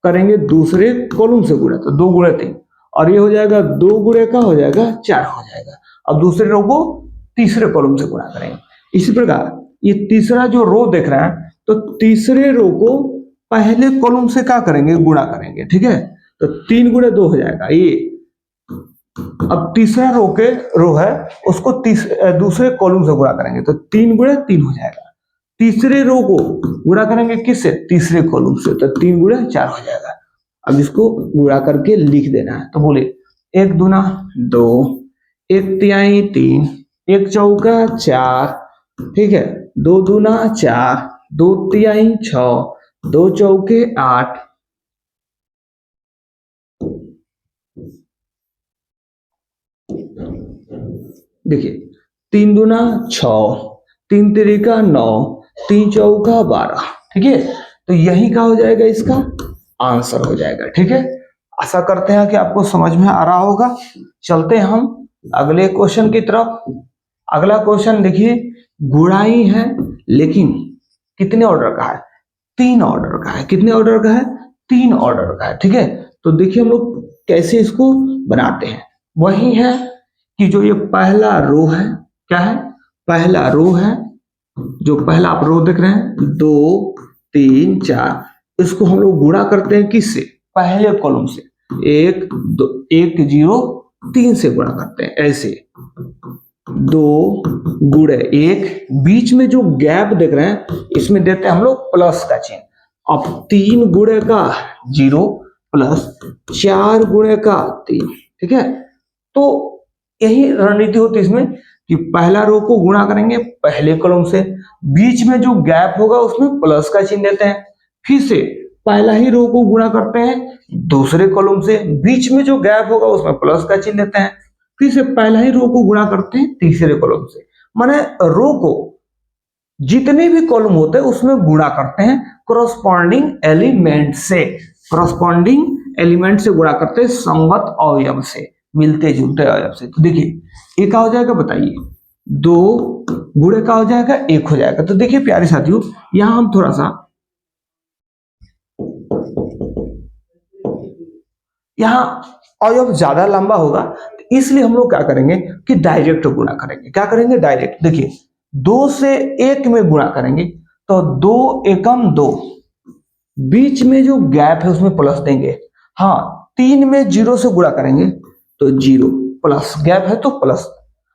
[SPEAKER 1] करेंगे दूसरे कॉलम से गुणा, तो 2 गुणे 3, और ये हो जाएगा 2 गुणे का हो जाएगा 4 हो जाएगा। अब दूसरे रो को तीसरे कॉलम से गुणा करेंगे। इसी प्रकार ये तीसरा जो रो देख रहे हैं तो तीसरे रो को पहले कॉलम से क्या करेंगे गुणा करेंगे। ठीक है, तो 3 गुणे 2 हो जाएगा ये। अब तीसरा रो है उसको दूसरे कॉलम से गुणा करेंगे तो 3 गुणे 3 हो जाएगा। तीसरे रो को गुणा करेंगे किससे, तीसरे कॉलम से, तो 3 गुणे 4 हो जाएगा। अब इसको गुणा करके लिख देना है, तो बोले 1 दूना 2, 1 तिहाई 3, 1 चौका 4। ठीक है, 2 दूना 4, 2 तिहाई 6, 2 चौके 8। देखिए 3 दूना 6, 3 तिरिका 9, 3 चौका 12। ठीक है, तो यही क्या हो जाएगा इसका आंसर हो जाएगा। ठीक है, आशा करते हैं कि आपको समझ में आ रहा होगा। चलते हैं हम अगले क्वेश्चन की तरफ। अगला क्वेश्चन देखिए गुणा ही है, लेकिन कितने ऑर्डर का है? 3 ऑर्डर का है। कितने ऑर्डर का है? 3 ऑर्डर का है। ठीक है, तो देखिए हम लोग कैसे इसको बनाते हैं। वही है कि जो ये पहला रो है, क्या है? पहला रो है, जो पहला आप रो देख रहे हैं 2 3 4, इसको हम लोग गुणा करते हैं किससे? पहले कॉलम से। 1 2 1 0 3 से गुणा करते हैं, ऐसे 2 गुणे 1, बीच में जो गैप देख रहे हैं इसमें देते हैं हम लोग प्लस का चिन्ह। अब 3 गुणे का 0 प्लस 4 गुणे का 3। ठीक है, तो यही रणनीति होती है इसमें कि पहला रो को गुणा करेंगे पहले कॉलम से, बीच में जो गैप होगा उसमें प्लस का चिन्ह देते हैं, फिर से पहला ही रो को गुणा करते हैं दूसरे कॉलम से, बीच में जो गैप होगा उसमें प्लस का चिन्ह देते हैं, फिर से पहला ही रो को गुणा करते हैं तीसरे कॉलम से। माने रो को जितने भी कॉलम होते हैं उसमें गुणा करते हैं कॉरस्पॉन्डिंग एलिमेंट से, कॉरस्पॉन्डिंग एलिमेंट से गुणा करते हैं, संगत अवयव से, मिलते जुलते अवयव से। तो देखिए ये क्या हो जाएगा बताइए? 2 गुणे का हो जाएगा 1 हो जाएगा। तो देखिए प्यारे साथियों, यहां हम थोड़ा सा यहां अवयव ज्यादा लंबा होगा, इसलिए हम लोग क्या करेंगे कि डायरेक्ट गुणा करेंगे। क्या करेंगे? डायरेक्ट। देखिए 2 से 1 में गुणा करेंगे तो 2 एकम 2, बीच में जो गैप है उसमें प्लस देंगे। हाँ, 3 में 0 से गुणा करेंगे तो 0 प्लस गैप है तो प्लस।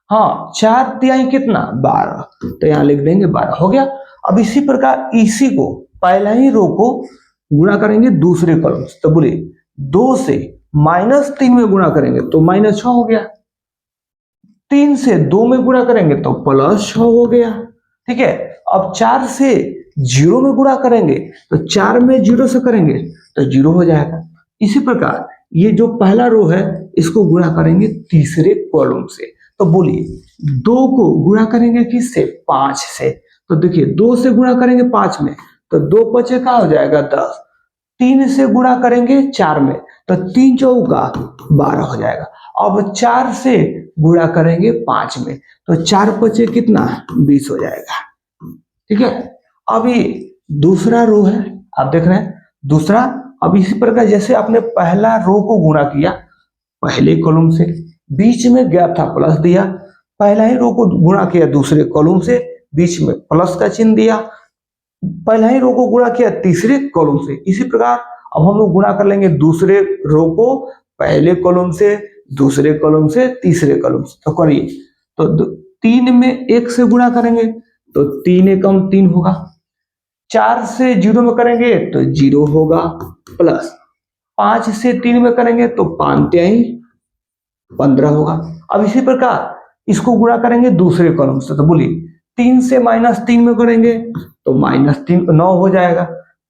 [SPEAKER 1] हाँ, 4 तिहाई कितना? 12, तो यहां लिख देंगे 12 हो गया। अब इसी प्रकार इसी को पहला ही रो को गुणा करेंगे दूसरे कॉलम से, तो बोलिए 2 से -3 में गुणा करेंगे तो -6 हो गया, 3 से 2 में गुणा करेंगे तो +6 हो गया। ठीक है, अब 4 से 0 में गुणा करेंगे तो 4 में 0 से करेंगे तो 0 हो जाएगा। इसी प्रकार ये जो पहला रो है इसको गुणा करेंगे तीसरे कॉलम से, तो बोलिए 2 को गुणा करेंगे किससे? 5 से। तो देखिए 2 से गुणा करेंगे 5 में तो 2 5 का हो जाएगा 10, 3 से गुणा करेंगे 4 में तो 3 चौका 12 हो जाएगा। अब 4 से गुणा करेंगे 5 में तो 4 5 कितना? 20 हो जाएगा। ठीक है, अब ये दूसरा रो है, आप देख रहे हैं दूसरा। अब इसी प्रकार जैसे आपने पहला रो को गुणा किया पहले कॉलम से, बीच में गैप था प्लस दिया, पहला ही रो को गुणा किया दूसरे कॉलम से, बीच में प्लस का चिन्ह दिया, पहला ही रो को गुणा किया तीसरे कॉलम से। इसी प्रकार अब हम लोग गुणा कर लेंगे दूसरे रो को पहले कॉलम से, दूसरे कॉलम से, तीसरे कॉलम से। तो करिए, तो 3 में 1 से गुणा करेंगे तो 3 एकम 3 होगा, 4 से 0 में करेंगे तो 0 होगा, प्लस 5 से 3 में करेंगे तो 5 तिहाई 15 होगा। अब इसी प्रकार इसको गुणा करेंगे दूसरे कॉलम से, तो बोलिए 3 से -3 में करेंगे तो -3 9 हो जाएगा,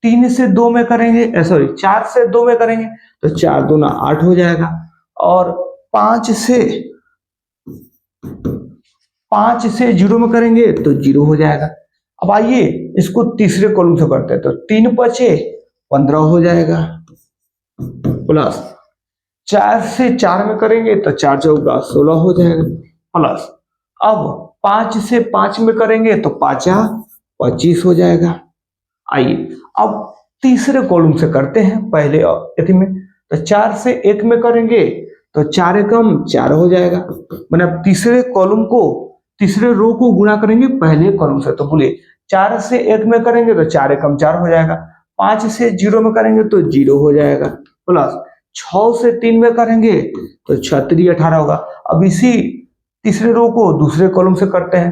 [SPEAKER 1] 3 से 2 में करेंगे सॉरी 4 से 2 में करेंगे तो 4 दूना 8 हो जाएगा, और 5 से 0 में करेंगे तो 0 हो जाएगा। अब आइए इसको तीसरे कॉलम से करते हैं, तो 3 5 15 हो जाएगा, प्लस 4 से 4 में करेंगे तो 4 चौका 16 हो जाएगा, प्लस अब 5 से 5 में करेंगे तो 5 25 हो जाएगा। आइए अब तीसरे कॉलम से करते हैं पहले इति में, तो 4 से 1 में करेंगे तो 4 एकम 4 हो जाएगा, मतलब तीसरे कॉलम को तीसरे रो को गुणा करेंगे पहले कॉलम से, तो बोलिए 4 से 1 में करेंगे तो 4 एकम 4 हो जाएगा, 5 से 0 में करेंगे तो 0 हो जाएगा, प्लस 6 से 3 में करेंगे तो 6 3 18 होगा। अब इसी तीसरे रो को दूसरे कॉलम से करते हैं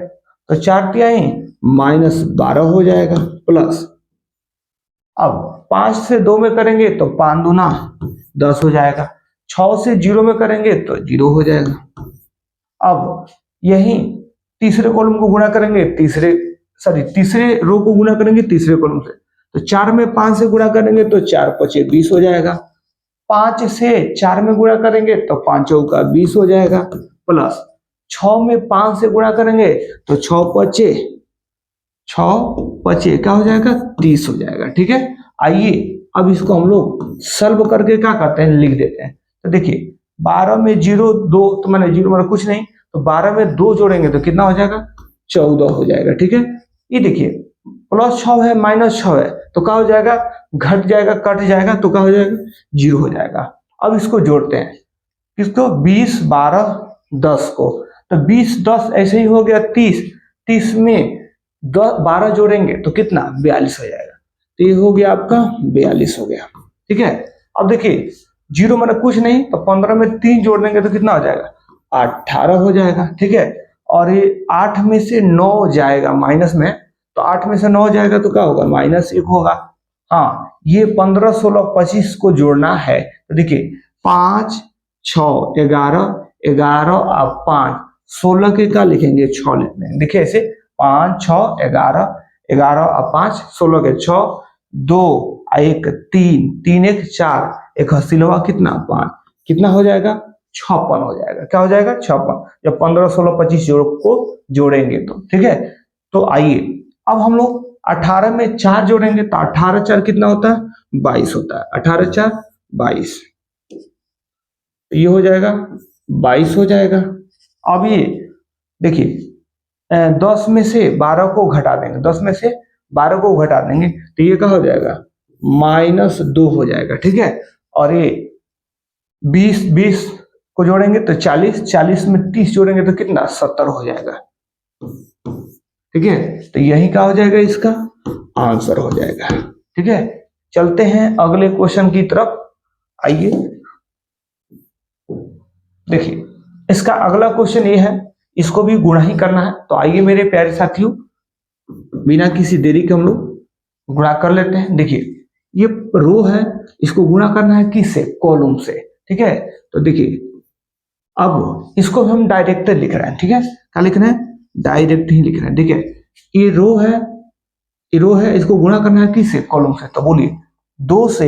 [SPEAKER 1] तो 4 तिहाई -12 हो जाएगा, प्लस अब 5 से 2 में करेंगे तो 5 दूना 10 हो जाएगा, 6 से 0 में करेंगे तो 0 हो जाएगा। अब यही तीसरे कॉलम को गुणा करेंगे तीसरे रो को गुणा करेंगे तीसरे कॉलम से, तो 4 में 5 से गुणा करेंगे तो 4 5 20 हो जाएगा, 5 से 4 में गुणा करेंगे तो 5 चौका 20 हो जाएगा, प्लस 6 में 5 से गुणा करेंगे तो 6 5 क्या हो जाएगा? 30 हो जाएगा। ठीक है, आइए अब इसको हम लोग सॉल्व करके क्या करते हैं, लिख देते हैं। तो देखिए 12 में 0 2 तो मैंने 0 मैंने कुछ नहीं, तो 12 में 2 जोड़ेंगे तो कितना हो जाएगा? 14 हो जाएगा। ठीक है, ये देखिए +6 है -6 है तो क्या हो जाएगा, घट जाएगा, कट जाएगा तो क्या हो जाएगा, 0 हो जाएगा। अब इसको जोड़ते हैं, किसको, 20 12 10 को, तो 20 10 ऐसे ही हो गया 30, 30 में 12 जोड़ेंगे तो कितना, 42 हो जाएगा। तो ये हो गया आपका 42 हो गया। ठीक है, अब देखिए 0 मैंने कुछ नहीं, तो 15 में 3 जोड़ देंगे तो कितना हो जाएगा, 18 हो जाएगा। ठीक है, और ये 8 में से 9 जाएगा माइनस में, तो 8 में से 9 जाएगा तो क्या होगा, -1 होगा। हाँ, ये 15 16 25 को जोड़ना है, तो देखिए 5 6 11 11 और 5 16 के क्या लिखेंगे, 6 लिखते हैं। देखिए ऐसे 5 6 11 11 और 5 16 के 6 2 1 3 3 1 4 एक हसीलवा कितना 5, कितना हो जाएगा, 56 हो जाएगा। क्या हो जाएगा, 56, जब 15 16 25 जोड़ को जोड़ेंगे तो। ठीक है, तो आइए अब हम लोग 18 में 4 जोड़ेंगे तो 18 4 कितना होता है, 22 होता है। 18 4 22, ये हो जाएगा 22 हो जाएगा। अब ये देखिए 10 में से 12 को घटा देंगे, 10 में से 12 को घटा देंगे तो ये क्या हो जाएगा, -2 हो जाएगा। ठीक है, और ये 20 20 को जोड़ेंगे तो 40, 40 में 30 जोड़ेंगे तो कितना, 70 हो जाएगा। ठीक है, तो यही क्या हो जाएगा, इसका आंसर हो जाएगा। ठीक है, चलते हैं अगले क्वेश्चन की तरफ। आइए देखिए, इसका अगला क्वेश्चन ये है, इसको भी गुणा ही करना है। तो आइए मेरे प्यारे साथियों, बिना किसी देरी के हम लोग गुणा कर लेते हैं। देखिए ये रो है, इसको गुणा करना है किससे, कॉलम से। ठीक है, तो देखिए अब इसको हम डायरेक्ट लिख रहे हैं। ठीक है, क्या लिख रहे हैं, डायरेक्ट ही लिख रहे हैं। ठीक है, ये रो है, ये रो है, इसको गुणा करना है किससे, कॉलम से। तो बोलिए 2 से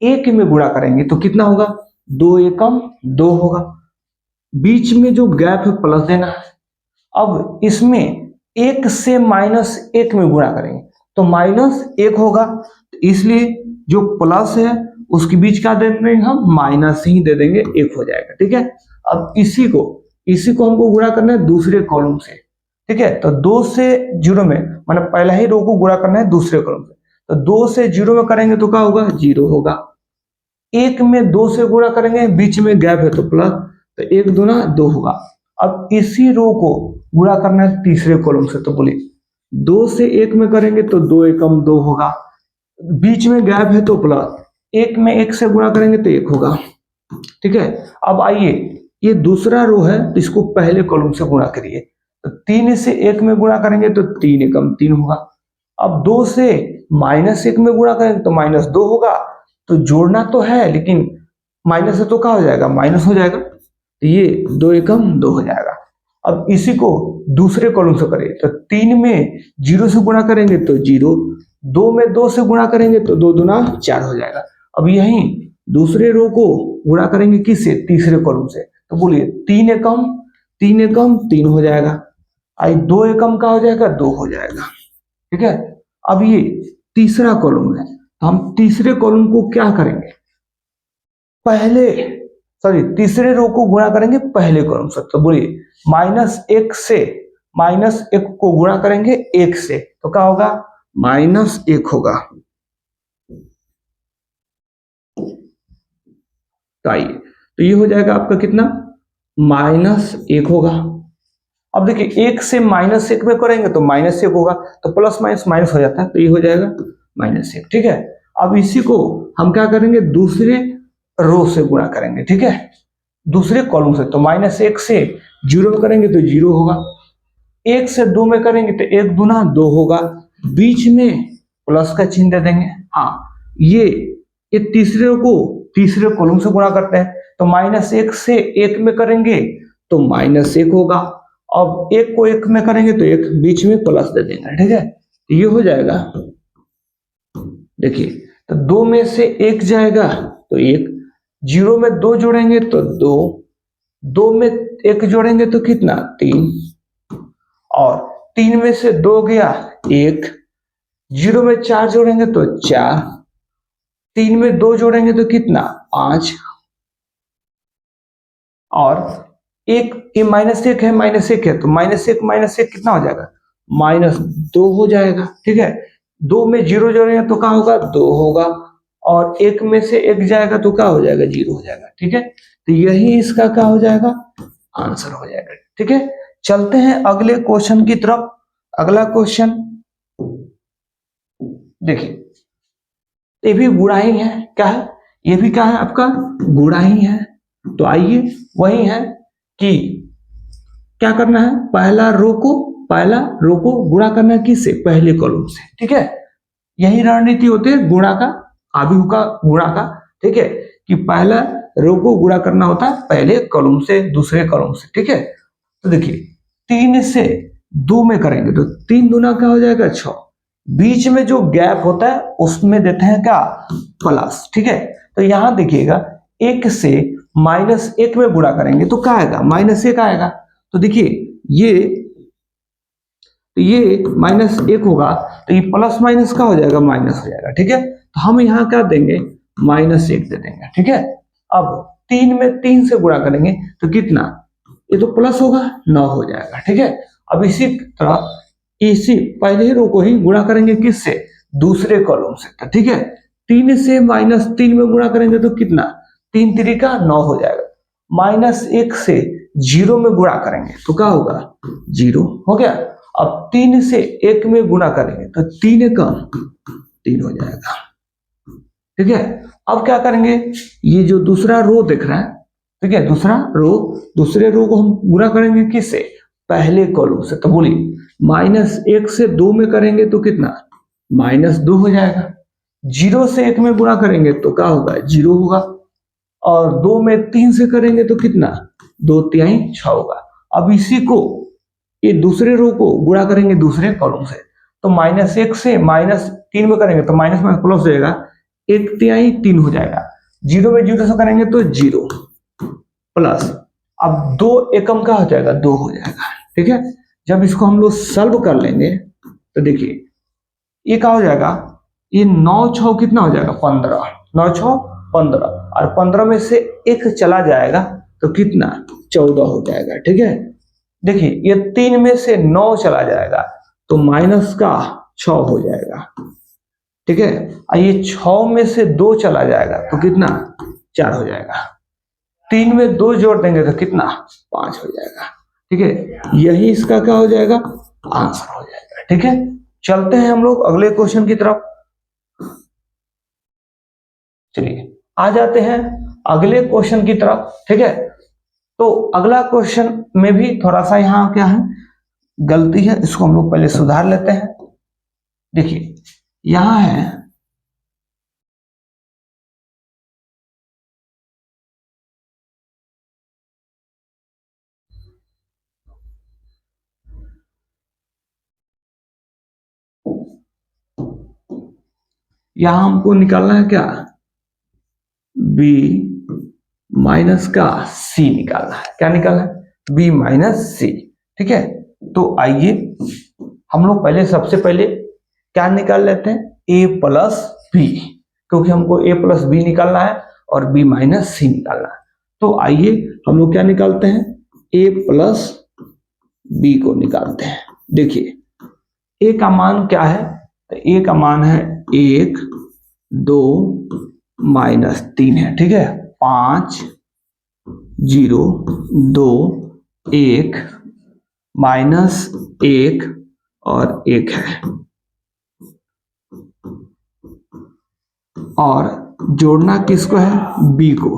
[SPEAKER 1] 1 में गुणा करेंगे तो कितना होगा, 2 एकम 2 होगा। बीच में जो गैप है प्लस देना है। अब इसमें 1 से -1 में गुणा करेंगे तो -1 होगा, इसलिए जो प्लस है उसके बीच क्या दे देंगे, हम माइनस ही दे देंगे, 1 हो जाएगा। ठीक है, अब इसी को हमको गुणा करना है दूसरे कॉलम से। ठीक है, तो 2 से 0 में, मतलब पहला ही रो को गुणा करना है दूसरे कॉलम से, तो 2 से 0 में करेंगे तो क्या होगा, 0 होगा। 1 में 2 से गुणा करेंगे, बीच में गैप है तो प्लस, तो 1 दूना 2 होगा। अब इसी रो को गुणा करना है तीसरे कॉलम से, तो बोलिए 2 से 1 में करेंगे तो 2 एकम 2 होगा, बीच में गैप है तो प्लस, 1 में 1 से गुणा करेंगे तो 1 होगा। ठीक है, अब आइए ये दूसरा रो है, तो इसको पहले कॉलम से गुणा करिए, तो 3 से 1 में गुणा करेंगे तो 3 एकम 3 होगा। अब 2 से -1 में गुणा करेंगे तो -2 होगा। तो जोड़ना तो है लेकिन माइनस से तो क्या हो जाएगा, माइनस हो जाएगा, तो ये 2 एकम 2 हो जाएगा। अब इसी को दूसरे कॉलम से करें तो 3 में 0 से गुणा करेंगे तो 0, 2 में 2 से गुणा करेंगे तो 2 दूना 4 हो जाएगा। अब यही दूसरे रो को गुणा करेंगे किससे, तीसरे कॉलम से, तो बोलिए 3 एकम 3 हो जाएगा। आई 2 एकम का हो जाएगा, 2 हो जाएगा। ठीक है, अब ये तीसरा कॉलम है, तो हम तीसरे कॉलम को क्या करेंगे, तीसरे रो को गुणा करेंगे पहले कॉलम से। तो बोलिए -1 से -1 को गुणा करेंगे 1 से तो क्या होगा, -1 होगा। तो आइए, तो ये हो जाएगा आपका कितना, -1 होगा। अब देखिए 1 से -1 में करेंगे तो -1 होगा, तो प्लस माइनस माइनस हो जाता है, तो ये हो जाएगा -1। ठीक है, अब इसी को हम क्या करेंगे, दूसरे रो से गुणा करेंगे। ठीक है, दूसरे कॉलम से, तो -1 से 0 में करेंगे तो 0 होगा, 1 से 2 में करेंगे तो 1 दूना 2 होगा, बीच में प्लस का चिन्ह दे देंगे। हाँ, ये तीसरे रो को तीसरे कॉलम से गुणा करते हैं, तो -1 से 1 में करेंगे तो -1 होगा। अब 1 को 1 में करेंगे तो 1 बीच में प्लस दे देंगे। ठीक है, तो ये हो जाएगा। देखिए, तो 2 में से 1 जाएगा तो 1, 0 में 2 जोड़ेंगे तो 2, 2 में 1 जोड़ेंगे तो कितना, 3, और 3 में से 2 गया 1, 0 में 4 जोड़ेंगे तो 4, 3 में 2 जोड़ेंगे तो कितना, 5, और एक ये -1 है, -1 है, तो -1 कितना हो जाएगा, -2 हो जाएगा। ठीक है, 2 में 0 जोड़ेंगे तो क्या होगा, 2 होगा, और 1 में से 1 जाएगा तो क्या हो जाएगा, 0 हो जाएगा। ठीक है, तो यही इसका क्या हो जाएगा, आंसर हो जाएगा। ठीक है, चलते हैं अगले क्वेश्चन की तरफ। अगला क्वेश्चन देखिए, ये भी गुणा ही है। क्या है, ये भी क्या है आपका, गुणा ही है। तो आइए वही है कि क्या करना है, पहला रो को गुणा करना है किससे, पहले कॉलम से। ठीक है, यही रणनीति होती है गुणा का, आव्यूह का गुणा का। ठीक है, कि पहला रो को गुणा करना होता है पहले कॉलम से दूसरे कॉलम से। ठीक है, तो देखिए 3 से 2 में करेंगे तो 3 दूना क्या हो जाएगा, 6। बीच में जो गैप होता है उसमें देते हैं क्या, प्लस। ठीक है, तो यहां देखिएगा 1 से -1 में गुणा करेंगे तो क्या आएगा, -1 आएगा। तो देखिए ये -1 होगा तो ये प्लस माइनस का हो जाएगा, माइनस हो जाएगा। ठीक है, तो हम यहाँ क्या देंगे, -1 दे देंगे। ठीक है, अब 3 में 3 से गुणा करेंगे तो कितना, ये तो प्लस होगा, 9 हो जाएगा। ठीक है, अब इसी तरह इसी पहले रो को ही गुणा करेंगे किससे, दूसरे कॉलम से। ठीक है, 3 से -3 में गुणा करेंगे तो कितना, 3 3 9 हो जाएगा। -1 से 0 में गुणा करेंगे तो क्या होगा, 0 हो गया। अब 3 से 1 में गुणा करेंगे तो 3 कम 3 हो जाएगा। ठीक है, अब क्या करेंगे, ये जो दूसरा रो दिख रहा है, ठीक है, दूसरे रो को हम गुणा करेंगे किससे, पहले कॉलम से। तो बोलिए -1 से 2 में करेंगे तो कितना, -2 हो जाएगा। 0 से 1 में गुणा करेंगे तो क्या होगा, 0 होगा, और 2 में 3 से करेंगे तो कितना, 2 तिहाई 6 होगा। अब इसी को ये दूसरे रो को गुणा करेंगे दूसरे कॉलम से, तो -1 से -3 में करेंगे तो माइनस में प्लस हो जाएगा, 1 तिहाई 3 हो जाएगा। 0 में 0 से करेंगे तो 0 प्लस, अब 2 एकम का हो जाएगा, 2 हो जाएगा। ठीक है, जब इसको हम लोग सॉल्व कर लेंगे तो देखिए ये क्या हो जाएगा, ये 9 6 कितना हो जाएगा, 15, 9 6 15, और 15 में से 1 चला जाएगा तो कितना, 14 हो जाएगा। ठीक है, देखिए ये 3 में से 9 चला जाएगा तो -6 हो जाएगा। ठीक है, और ये 6 में से 2 चला जाएगा तो कितना, 4 हो जाएगा। 3 में 2 जोड़ देंगे तो कितना, 5 हो जाएगा। ठीक है, यही इसका क्या हो जाएगा, आंसर हो जाएगा। ठीक है, चलते हैं हम लोग अगले क्वेश्चन की तरफ। चलिए आ जाते हैं अगले क्वेश्चन की तरफ। ठीक है, तो अगला क्वेश्चन में भी थोड़ा सा यहाँ क्या है, गलती है, इसको हम लोग पहले सुधार लेते हैं। देखिए यहां है यहां हमको निकालना है क्या, b माइनस का c निकालना है। क्या निकालना है, b माइनस c। ठीक है, तो आइए हम लोग पहले सबसे पहले क्या निकाल लेते हैं, a प्लस b, क्योंकि हमको a प्लस b निकालना है और b माइनस c निकालना है। तो आइए हम लोग क्या निकालते हैं, a प्लस b को निकालते हैं। देखिए a का मान क्या है, तो a का मान है 1 2 -3 है। ठीक है, 5 0 2 1 -1 और 1 है, और जोड़ना किसको है, b को।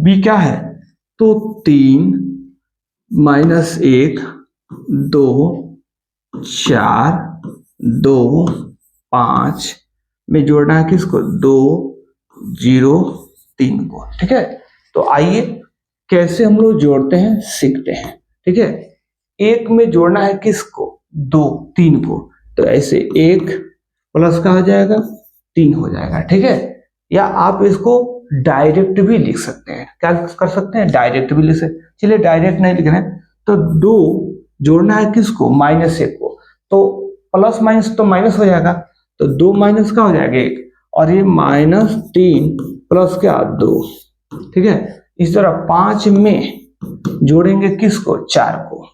[SPEAKER 1] b क्या है, तो 3 -1 2 4 2 5 में जोड़ना है किसको, 2 0 3 को। ठीक है, तो आइए कैसे हम लोग जोड़ते हैं सीखते हैं। ठीक है, 1 में जोड़ना है किसको, 2 3 को, तो ऐसे 1 प्लस का हो जाएगा 3 हो जाएगा। ठीक है, या आप इसको डायरेक्ट भी लिख सकते हैं। क्या कर सकते हैं, डायरेक्ट भी लिख सकते हैं। चलिए डायरेक्ट नहीं लिख रहे हैं, तो 2 जोड़ना है किसको, -1 को, तो प्लस माइनस तो माइनस हो जाएगा, तो 2 माइनस का हो जाएगा 1, और ये -3 प्लस क्या 2। ठीक है, इस तरह 5 में जोड़ेंगे किसको, 4 को,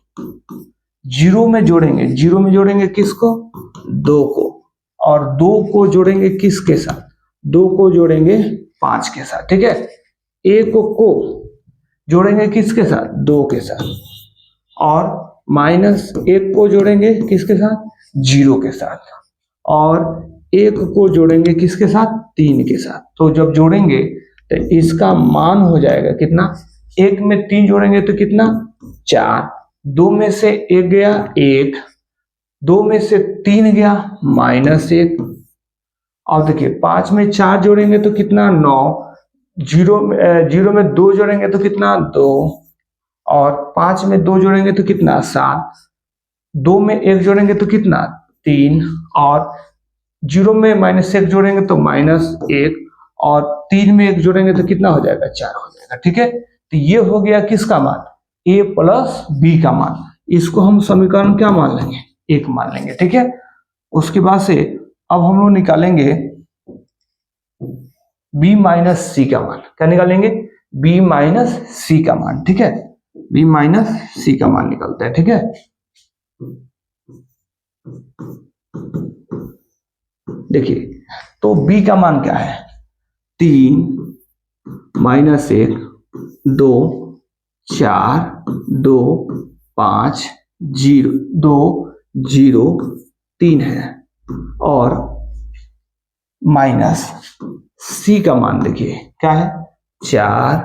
[SPEAKER 1] जीरो में जोड़ेंगे किसको, 2 को, और 2 को जोड़ेंगे किसके साथ, 2 को जोड़ेंगे 5 के साथ, ठीक है। 1 को जोड़ेंगे किसके साथ, 2 के साथ, और -1 को जोड़ेंगे किसके साथ, 0 के साथ, और 1 को जोड़ेंगे किसके साथ, 3 के साथ। तो जब जोड़ेंगे तो इसका मान हो जाएगा कितना, 1 में 3 जोड़ेंगे तो कितना, 4, 2 में से 1 गया 1, 2 में से 3 गया -1, और देखिए 5 में 4 जोड़ेंगे तो कितना, 9, 0 में 2 जोड़ेंगे तो कितना, 2, और 5 में 2 जोड़ेंगे तो कितना, 7, 2 में 1 जोड़ेंगे तो कितना, 3, और 0 में -1 जोड़ेंगे तो -1, और 3 में 1 जोड़ेंगे तो कितना हो जाएगा, 4 हो जाएगा, ठीक है। तो ये हो गया किसका मान, a प्लस बी का मान। इसको हम समीकरण क्या मान लेंगे, 1 मान लेंगे, ठीक है। उसके बाद से अब हम लोग निकालेंगे b माइनस सी का मान। क्या निकालेंगे, b माइनस सी का मान, ठीक है। b माइनस सी का मान निकलता है, ठीक है। देखिए तो b का मान क्या है, 3 -1 2 4 2 5 0 2 0 3 है, और माइनस सी का मान देखिए क्या है, 4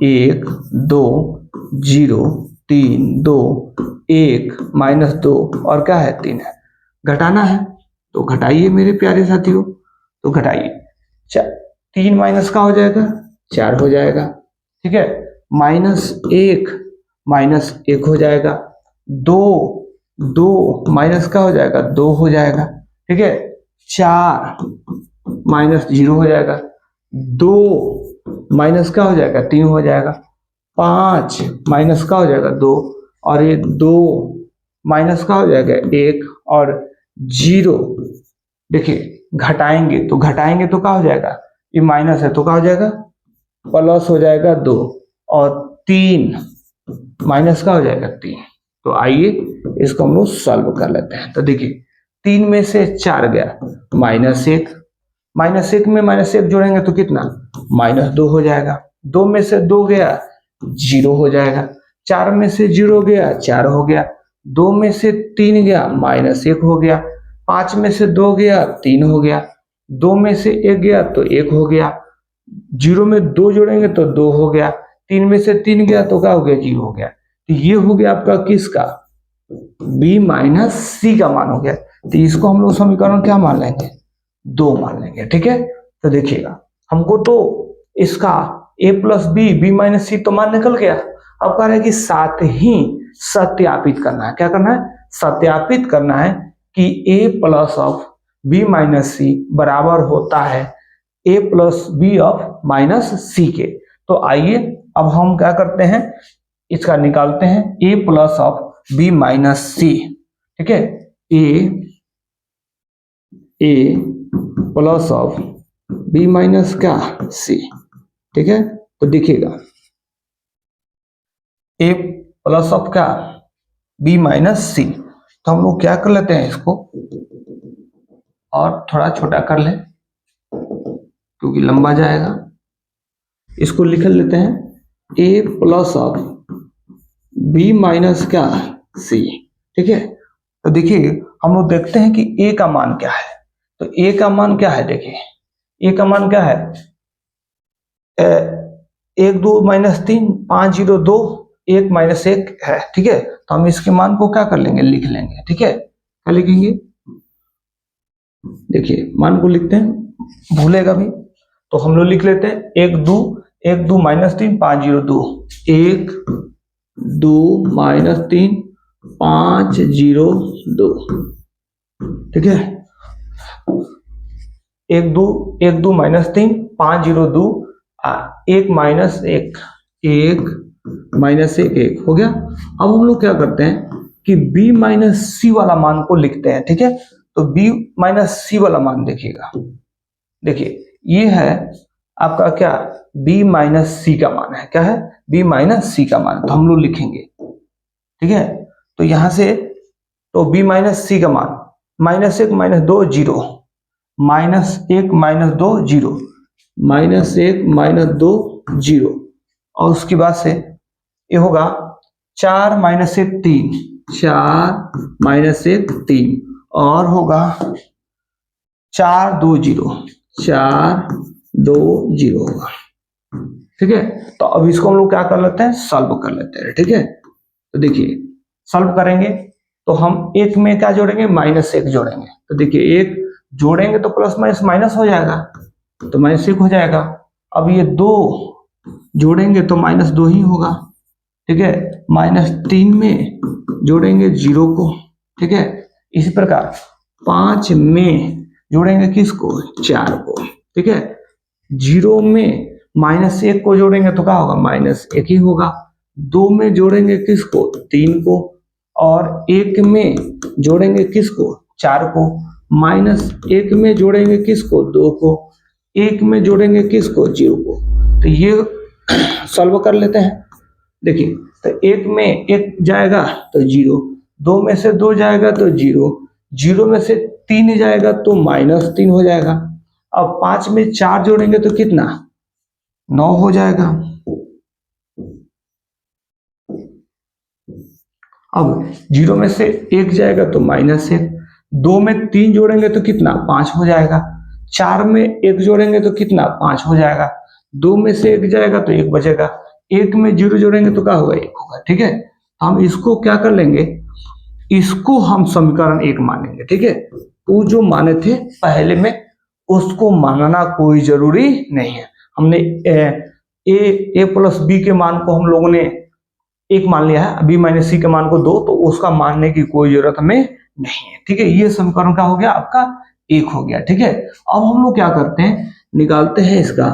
[SPEAKER 1] 1 2 0 3 2 1 -2 और क्या है, 3 है। घटाना है तो घटाइए मेरे प्यारे साथियों, तो घटाइए, 3 माइनस का हो जाएगा, 4 हो जाएगा, ठीक है। -1 हो जाएगा, 2 माइनस का हो जाएगा, 2 हो जाएगा, ठीक है। 4 -0 हो जाएगा, 2 माइनस का हो जाएगा, 3 हो जाएगा, 5 माइनस का हो जाएगा, 2, और ये 2 माइनस का हो जाएगा, 1, और 0 देखिए घटाएंगे तो क्या हो जाएगा, ये माइनस है तो क्या हो जाएगा, प्लस हो जाएगा 2, और 3 माइनस का हो जाएगा, 3। तो आइए इसको हम लोग सॉल्व कर लेते हैं। तो देखिए 3 में से 4 गया -1, -1 में -1 जोड़ेंगे तो कितना, -2 हो जाएगा, 2 में से 2 गया 0 हो जाएगा, 4 में से 0 गया 4 हो गया, 2 में से 3 गया -1 हो गया, 5 में से 2 गया 3 हो गया, 2 में से 1 गया तो 1 हो गया, 0 में 2 जोड़ेंगे तो 2 हो गया, 3 में से 3 गया तो क्या हो गया, 0 हो गया। तो ये हो गया आपका किसका, b माइनस सी का मान हो गया। तो इसको हम लोग समीकरण क्या मान लेंगे, 2 मान लेंगे, ठीक है। तो देखिएगा हमको तो इसका a plus B minus C तो मान निकल गया। अब कह रहा है कि साथ ही सत्यापित करना है, क्या करना है, सत्यापित करना है कि a plus of B minus C बराबर होता है a plus B of minus C के। तो आइए अब हम क्या करते हैं, इसका निकालते हैं a plus of B minus C, ठीक है। a plus of B minus का सी, ठीक है। तो देखिएगा a प्लस ऑफ का बी माइनस सी, तो हम लोग क्या कर लेते हैं, इसको और थोड़ा छोटा कर ले क्योंकि लंबा जाएगा। इसको लिख लेते हैं a plus of B minus का सी, ठीक है। तो देखिए हम लोग देखते हैं कि a का मान क्या है। तो a का मान क्या है, देखिए a का मान क्या है, 1 2 -3 5 0 2 1 -1 है, ठीक है। तो हम इसके मान को क्या कर लेंगे, लिख लेंगे, ठीक है। क्या लिखेंगे, देखिए मान को लिखते हैं, भूलेगा भी तो हम लोग लिख लेते हैं 1 2 -3 5 0 2 1 2 -3 5 0 2, ठीक है। 1 2 -3 5 0 2 1 -1 1 -1 हो गया। अब हम लोग क्या करते हैं कि b माइनस सी वाला मान को लिखते हैं, ठीक है। तो b माइनस सी वाला मान देखिएगा, देखिए ये है आपका क्या, b माइनस सी का मान है, क्या है, b माइनस सी का मान। तो हम लोग लिखेंगे, ठीक है। तो यहां से तो b माइनस सी का मान -1 - 2 0, -1 - 2 0, -1 - 2 0, और उसके बाद से ये होगा 4 - 1 3, 4 - 1 3, और होगा 4 2 0, 4 2 0 होगा। ठीक है, तो अब इसको हम लोग क्या कर लेते हैं, सॉल्व कर लेते हैं। ठीक है, तो देखिए सॉल्व करेंगे तो हम एक में क्या जोड़ेंगे, -1 जोड़ेंगे। तो देखिए एक जोड़ेंगे तो प्लस माइनस माइनस हो जाएगा, तो -1 हो जाएगा। अब ये 2 जोड़ेंगे तो -2 ही होगा। ठीक है, -3 में जोड़ेंगे 0 को। ठीक है, इसी प्रकार 5 में जोड़ेंगे किसको, 4 को। ठीक है, 0 में -1 को जोड़ेंगे तो क्या होगा, -1 ही होगा। 2 में जोड़ेंगे किसको, 3 को, और 1 में जोड़ेंगे किसको, 4 को। -1 में जोड़ेंगे किसको, 2 को। 1 में जोड़ेंगे किसको, 0 को। तो ये सॉल्व कर लेते हैं। देखिए तो 1 में 1 जाएगा तो 0, 2 में से 2 जाएगा तो 0, 0 में से 3 जाएगा तो -3 हो जाएगा। अब 5 में 4 जोड़ेंगे तो कितना, 9 हो जाएगा। अब 0 में से 1 जाएगा तो -1, 2 में 3 जोड़ेंगे तो कितना, 5 हो जाएगा। 4 में 1 जोड़ेंगे तो कितना, 5 हो जाएगा। 2 में से 1 जाएगा तो 1 बचेगा। 1 में 0 जोड़ेंगे तो क्या होगा, 1 होगा। ठीक है, हम इसको क्या कर लेंगे, इसको हम समीकरण 1 मानेंगे। ठीक है, वो जो माने थे पहले में उसको मानना कोई जरूरी नहीं है। हमने ए प्लस बी के मान को हम लोगों ने 1 मान लिया है, बी माइनस सी के मान को 2, तो उसका मानने की कोई जरूरत हमें नहीं है। ठीक है, ये समीकरण का हो गया, आपका 1 हो गया। ठीक है, अब हम लोग क्या करते हैं, निकालते हैं इसका।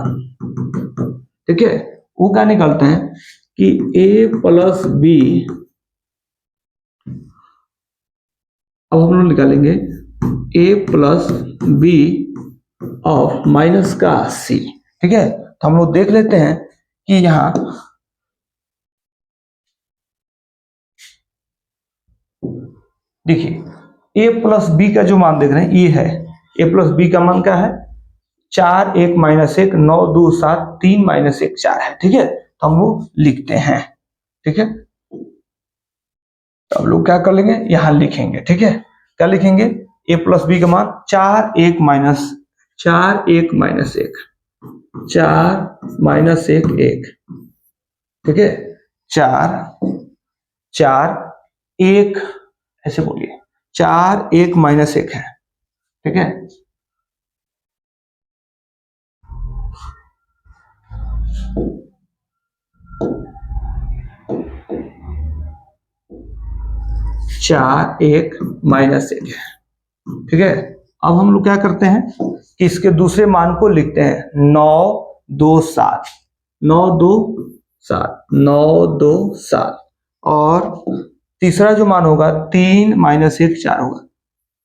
[SPEAKER 1] ठीक है, वो क्या निकालते हैं कि ए प्लस बी, अब हम लोग निकालेंगे ए प्लस बी ऑफ माइनस का सी। ठीक है, तो हम लोग देख लेते हैं कि यहां देखिए a प्लस बी का जो मान देख रहे हैं ये है, a प्लस बी का मान क्या है, 4 1 - 1 9 2 7 3 - 1 4 है। ठीक है, तो हम लोग लिखते हैं। ठीक है, तो हम लोग क्या कर लेंगे, यहां लिखेंगे। ठीक है, क्या लिखेंगे, a प्लस बी का मान 4 1 - 1 4 1 1 1। ठीक है, 4 4 1, ऐसे बोलिए 4 1 - 1 है। ठीक है, चार 1 - 1 है। ठीक है, अब हम लोग क्या करते हैं कि इसके दूसरे मान को लिखते हैं 9 2 7 9 2 7 9 2 7, और तीसरा जो मान होगा 3 - 1 4 होगा,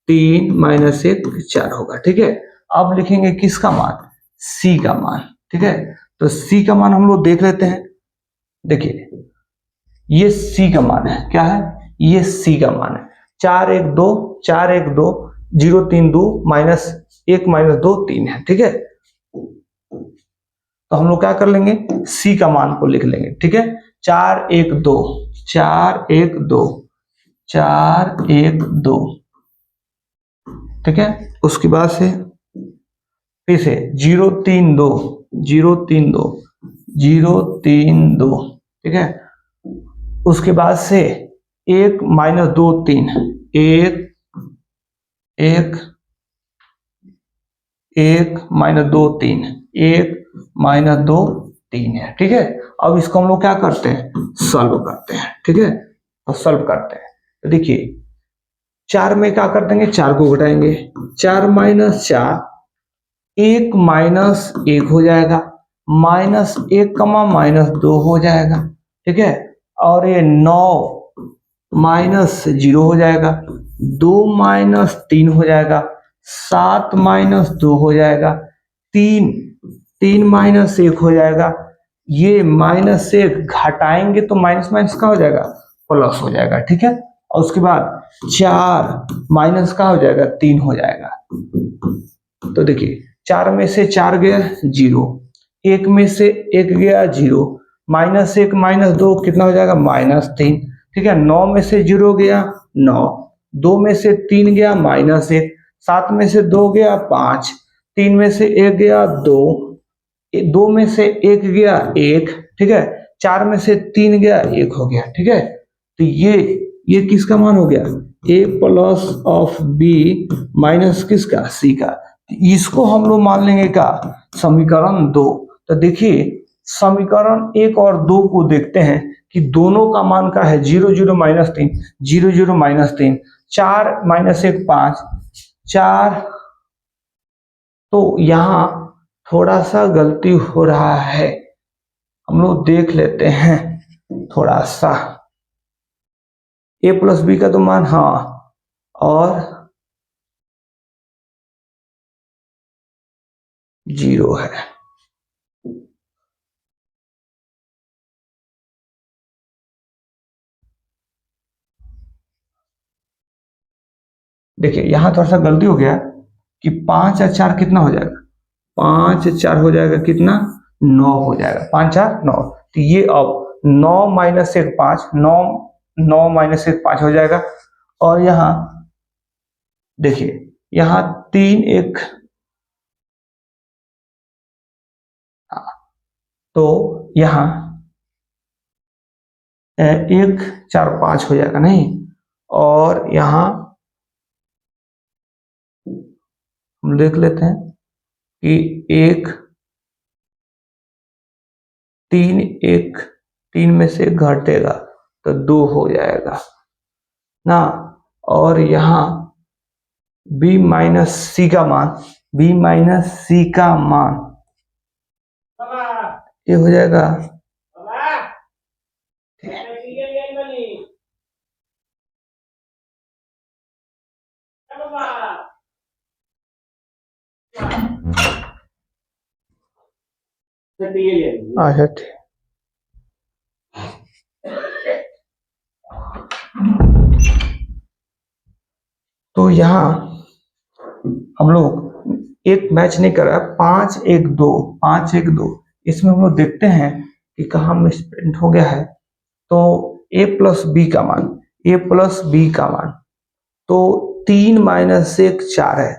[SPEAKER 1] 3 - 1 4 होगा। ठीक है, अब लिखेंगे किसका मान, सी का मान। ठीक है, तो सी का मान हम लोग देख लेते हैं। देखिए ये सी का मान है, क्या है, ये सी का मान है, 4 1 2 4 1 2 0 3 2 -1 - 2 3 है। ठीक है, तो हम लोग क्या कर लेंगे, सी का मान को लिख लेंगे। ठीक है, 4 1 2 4 1 2 4 1 2। ठीक है, उसके बाद से फिर से 0 3 2 0 3 2 0 3 2। ठीक है, उसके बाद से 1 - 2 3 1 1 1 - 2 3 1 - 2 3 है। ठीक है, अब इसको हम लोग क्या करते हैं, सॉल्व करते हैं। ठीक है, तो सॉल्व करते हैं, तो देखिए 4 में क्या कर देंगे, 4 को घटाएंगे, 4 - 4 1 - 1 हो जाएगा, -1 -2 हो जाएगा। ठीक है, और ये 9 -0 हो जाएगा, 2 - 3 हो जाएगा, 7 - 2 हो जाएगा, 3 3 - 1 हो जाएगा। ये -1 घटाएंगे तो माइनस माइनस का हो जाएगा, प्लस हो जाएगा। ठीक है, और उसके बाद 4 माइनस का हो जाएगा 3 हो जाएगा। तो देखिए 4 में से 4 गया 0, 1 में से 1 गया 0, -1 -2 कितना हो जाएगा -3। ठीक है, 9 में से 0 गया 9, 2 में से 3 गया -1, 7 में से 2 गया 5, 3 में से 1 गया 2, 2 में से 1 गया 1। ठीक है, 4 में से 3 गया 1 हो गया। ठीक है, तो ये किसका मान हो गया, a plus of b minus किसका, c का। इसको हम लोग मान लेंगे का समीकरण 2। तो देखिए समीकरण 1 और 2 को देखते हैं कि दोनों का मान का है 0 0 -3, 0 0 -3, 4 -1 5, 4। तो यहाँ थोड़ा सा गलती हो रहा है, हम लोग देख लेते हैं थोड़ा सा। a प्लस बी का तो मान हाँ, और 0 है। देखिए यहां थोड़ा सा गलती हो गया कि 5 और 4 कितना हो जाएगा, 5 4 हो जाएगा कितना, 9 हो जाएगा। 5 4 9। तो ये अब 9 -1 5, 9 -1 5 हो जाएगा। और यहाँ देखिए यहाँ 3 1, तो यहाँ 1 4 5 हो जाएगा नहीं। और यहाँ हम देख लेते हैं कि 1 3 में से घटेगा तो 2 हो जाएगा ना। और यहाँ b माइनस सी का मान, b माइनस सी का मान ये हो जाएगा अच्छा ठीक। तो यहाँ हम लोग एक मैच नहीं कर रहा है, 5 1 2, 5 1 2, इसमें हम लोग देखते हैं कि कहाँ मिसप्रिंट हो गया है। तो a प्लस बी का मान, a प्लस बी का मान तो 3 -1 4 है,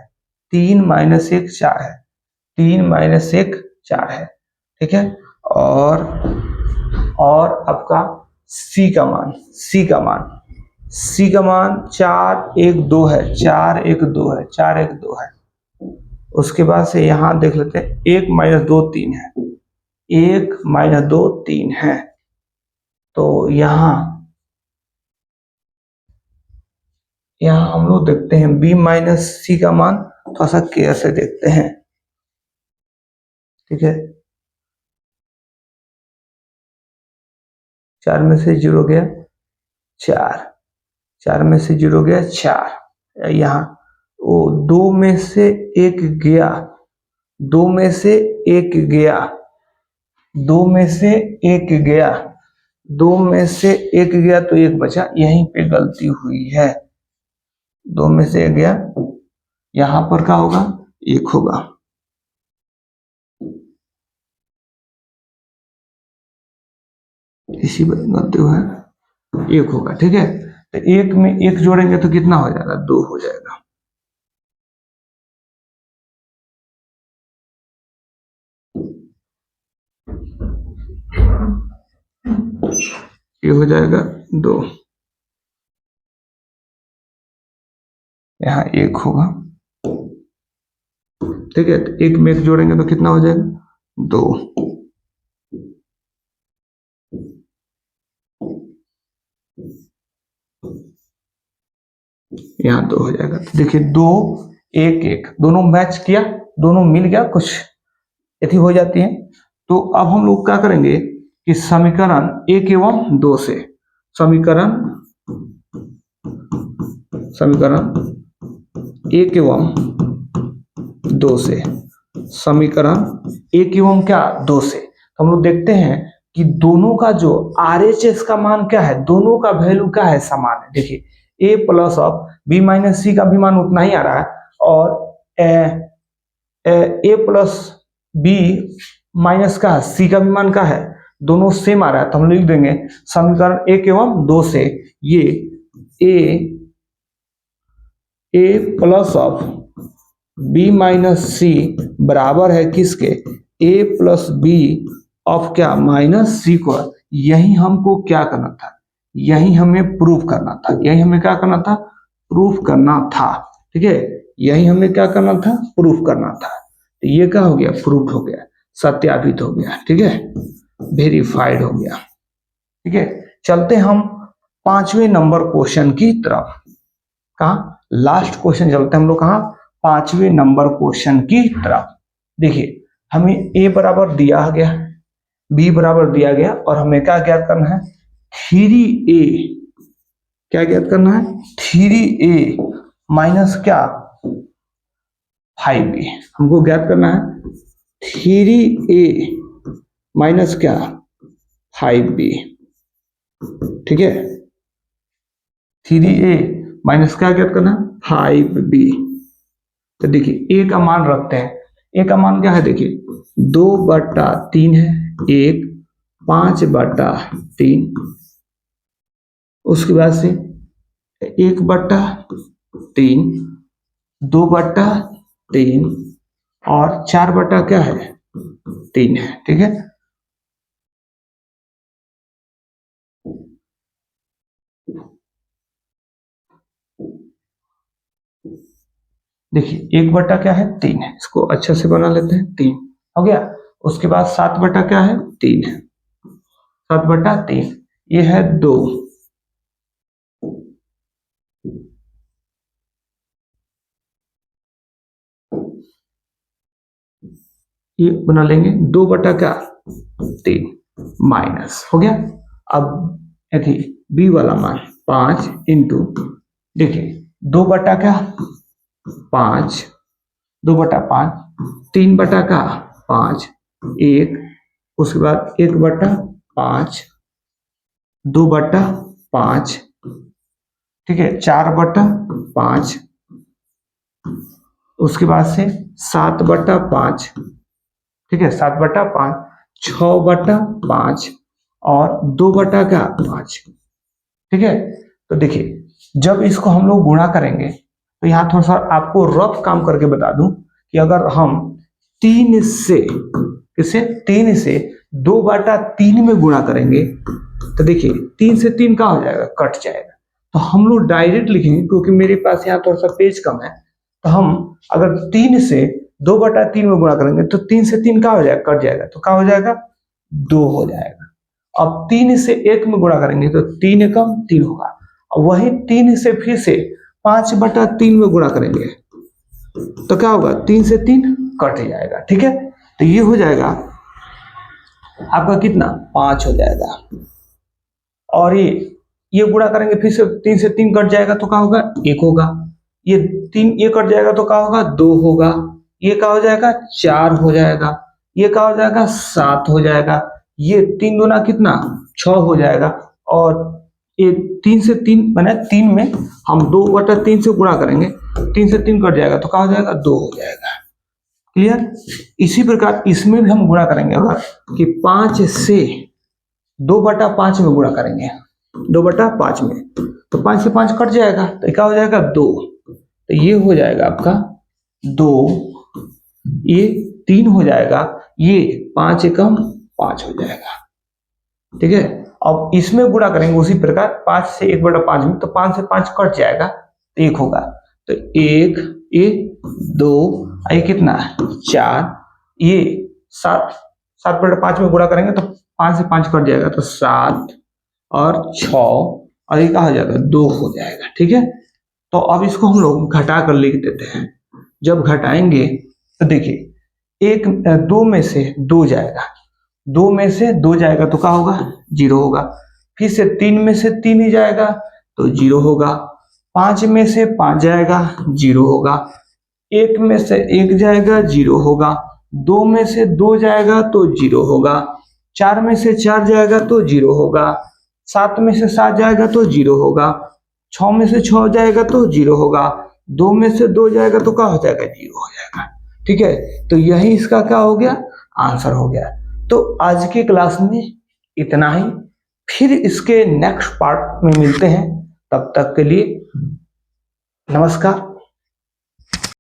[SPEAKER 1] 3 -1 4 है, 3 -1 4 है। ठीक है, और आपका c का मान, c का मान 4 1 2 है, 4 1 2 है, 4 1 2 है। उसके बाद से यहां देख लेते हैं 1 -2 3 है, 1 -2 3 है। तो यहाँ हम लोग देखते हैं b माइनस सी का मान, थोड़ा सा केयर से देखते हैं। ठीक है, 4 में से 0 गया 4, 4 में से 0 गया 4। यहाँ वो 2 में से 1 गया, 2 में से 1 गया, 2 में से 1 गया, 2 में से 1 गया तो 1 बचा, यहीं पे गलती हुई है। 2 में से 1 गया, यहां पर क्या होगा, 1 होगा। इसी गलती हुआ है, 1 होगा। ठीक है, तो 1 में 1 जोड़ेंगे तो कितना हो जाएगा, 2 हो जाएगा। ये हो जाएगा 2, यहाँ 1 होगा। ठीक है, तो 1 में 1 जोड़ेंगे तो कितना हो जाएगा, 2। यहाँ 2 हो जाएगा। तो देखिए 2 1 1 दोनों मैच किया, दोनों मिल गया, कुछ ऐसी हो जाती है। तो अब हम लोग क्या करेंगे कि समीकरण 1 एवं 2 से, समीकरण 1 एवं 2 से, समीकरण 1 एवं क्या 2 से हम लोग देखते हैं कि दोनों का जो RHS का मान क्या है, दोनों का वैल्यू क्या है, समान है। देखिए ए प्लस ऑफ बी माइनस सी का भी मान उतना ही आ रहा है, और ए प्लस बी माइनस का सी का भी मान का है, दोनों सेम आ रहा है, तो हम लिख देंगे समीकरण 1 एवं 2 से ये ए plus of B minus C बराबर है किसके, ए प्लस बी ऑफ क्या, माइनस सी को। यही हमको क्या करना था, यही हमें प्रूफ करना था, यही हमें क्या करना था, प्रूफ करना था। ठीक है, यही हमें क्या करना था, प्रूफ करना था। तो ये क्या हो गया, प्रूफ हो गया, सत्यापित हो गया। ठीक है, वेरीफाइड हो गया। ठीक है, चलते हम 5वें नंबर क्वेश्चन की तरफ। कहा, लास्ट क्वेश्चन चलते हैं हम लोग कहा, 5वें नंबर क्वेश्चन की तरफ। देखिए, हमें ए बराबर दिया गया, बी बराबर दिया गया, और हमें क्या ज्ञात करना है, 3a, क्या ज्ञात करना है, 3a माइनस क्या, 5b। हमको ज्ञात करना है 3a माइनस क्या, 5b। ठीक है, 3a माइनस क्या ज्ञात करना है, 5b। तो देखिए, a का मान रखते हैं, a का मान क्या है, देखिए 2/3 है, 1 5/3, उसके बाद से 1/3, 2/3 और 4 क्या है, 3 है। ठीक है, देखिए 1 क्या है, 3 है, इसको अच्छे से बना लेते हैं, 3 हो गया। उसके बाद 7 क्या है, 3 है, 7/3, ये है 2, ये बना लेंगे 2/3 माइनस, हो गया। अब यदि बी वाला मान 5 इंटू, देखिए 2/5, 2/5, 3/5, 1, उसके बाद 1/5, 2/5, ठीक है, 4/5, उसके बाद से 7/5, ठीक है, 7/5, 6/5 और 2/5। ठीक है, तो देखिए जब इसको हम लोग गुणा करेंगे, तो यहाँ थोड़ा सा आपको रफ काम करके बता दूं कि अगर हम 3 से, किसे, 3 से 2/3 में गुणा करेंगे, तो देखिए 3 से 3 का हो जाएगा, कट जाएगा। तो हम लोग डायरेक्ट लिखेंगे, क्योंकि मेरे पास यहाँ थोड़ा सा पेज कम है, तो हम अगर 3 से 2/3 में गुणा करेंगे तो 3 से 3 का हो जाएगा, कट जाएगा, तो क्या हो जाएगा, 2 हो जाएगा। अब 3 से 1 में गुणा करेंगे तो 3 एकम 3 होगा। वही 3 से फिर से 5/3 में गुणा करेंगे तो क्या होगा, 3 से 3 कट जाएगा। ठीक है, तो ये हो जाएगा आपका कितना, 5 हो जाएगा। और ये गुणा करेंगे फिर से, 3 से 3 कट जाएगा तो क्या होगा, 1 होगा। ये 3, ये कट जाएगा तो क्या होगा, 2 होगा। ये क्या हो जाएगा, 4 हो जाएगा। ये क्या हो जाएगा, 7 हो जाएगा। ये 3 दूना कितना, 6 हो जाएगा। और ये 3 से 3 मैंने 3 में हम 2/3 से गुणा करेंगे, 3 से 3 कट जाएगा तो क्या हो जाएगा, 2 हो जाएगा। क्लियर। इसी प्रकार इसमें भी हम गुणा करेंगे, अगर कि 5 से 2/5 में गुणा करेंगे, 2/5 में, तो 5 से 5 कट जाएगा तो क्या हो जाएगा, 2। तो ये हो जाएगा आपका 2, ये 3 हो जाएगा, ये 5 एकम 5 हो जाएगा। ठीक है, अब इसमें गुणा करेंगे उसी प्रकार, 5 से 1/5 में, तो 5 से 5 कट जाएगा तो 1 होगा। तो 1, ये 2, ये कितना है, 4, ये 7/5 में गुणा करेंगे तो 5 से 5 कट जाएगा तो 7 और 6, और ये क्या हो जाएगा, 2 हो जाएगा। ठीक है, तो अब इसको हम लोग घटा कर लिख देते हैं। जब घटाएंगे तो देखिए 2 में से 2 जाएगा, 2 में से 2 जाएगा तो क्या होगा, 0 होगा। फिर से 3 में से 3 ही जाएगा तो 0 होगा। 5 में से 5 जाएगा, 0 होगा। 1 में से 1 जाएगा, 0 होगा। 2 में से 2 जाएगा तो 0 होगा। 4 में से 4 जाएगा तो 0 होगा। 7 में से 7 जाएगा तो 0 होगा। 6 में से 6 जाएगा तो 0 होगा, 2 में से 2 जाएगा तो क्या हो जाएगा, 0 हो जाएगा। ठीक है, तो यही इसका क्या हो गया, आंसर हो गया। तो आज की क्लास में इतना ही, फिर इसके नेक्स्ट पार्ट में मिलते हैं, तब तक के लिए नमस्कार।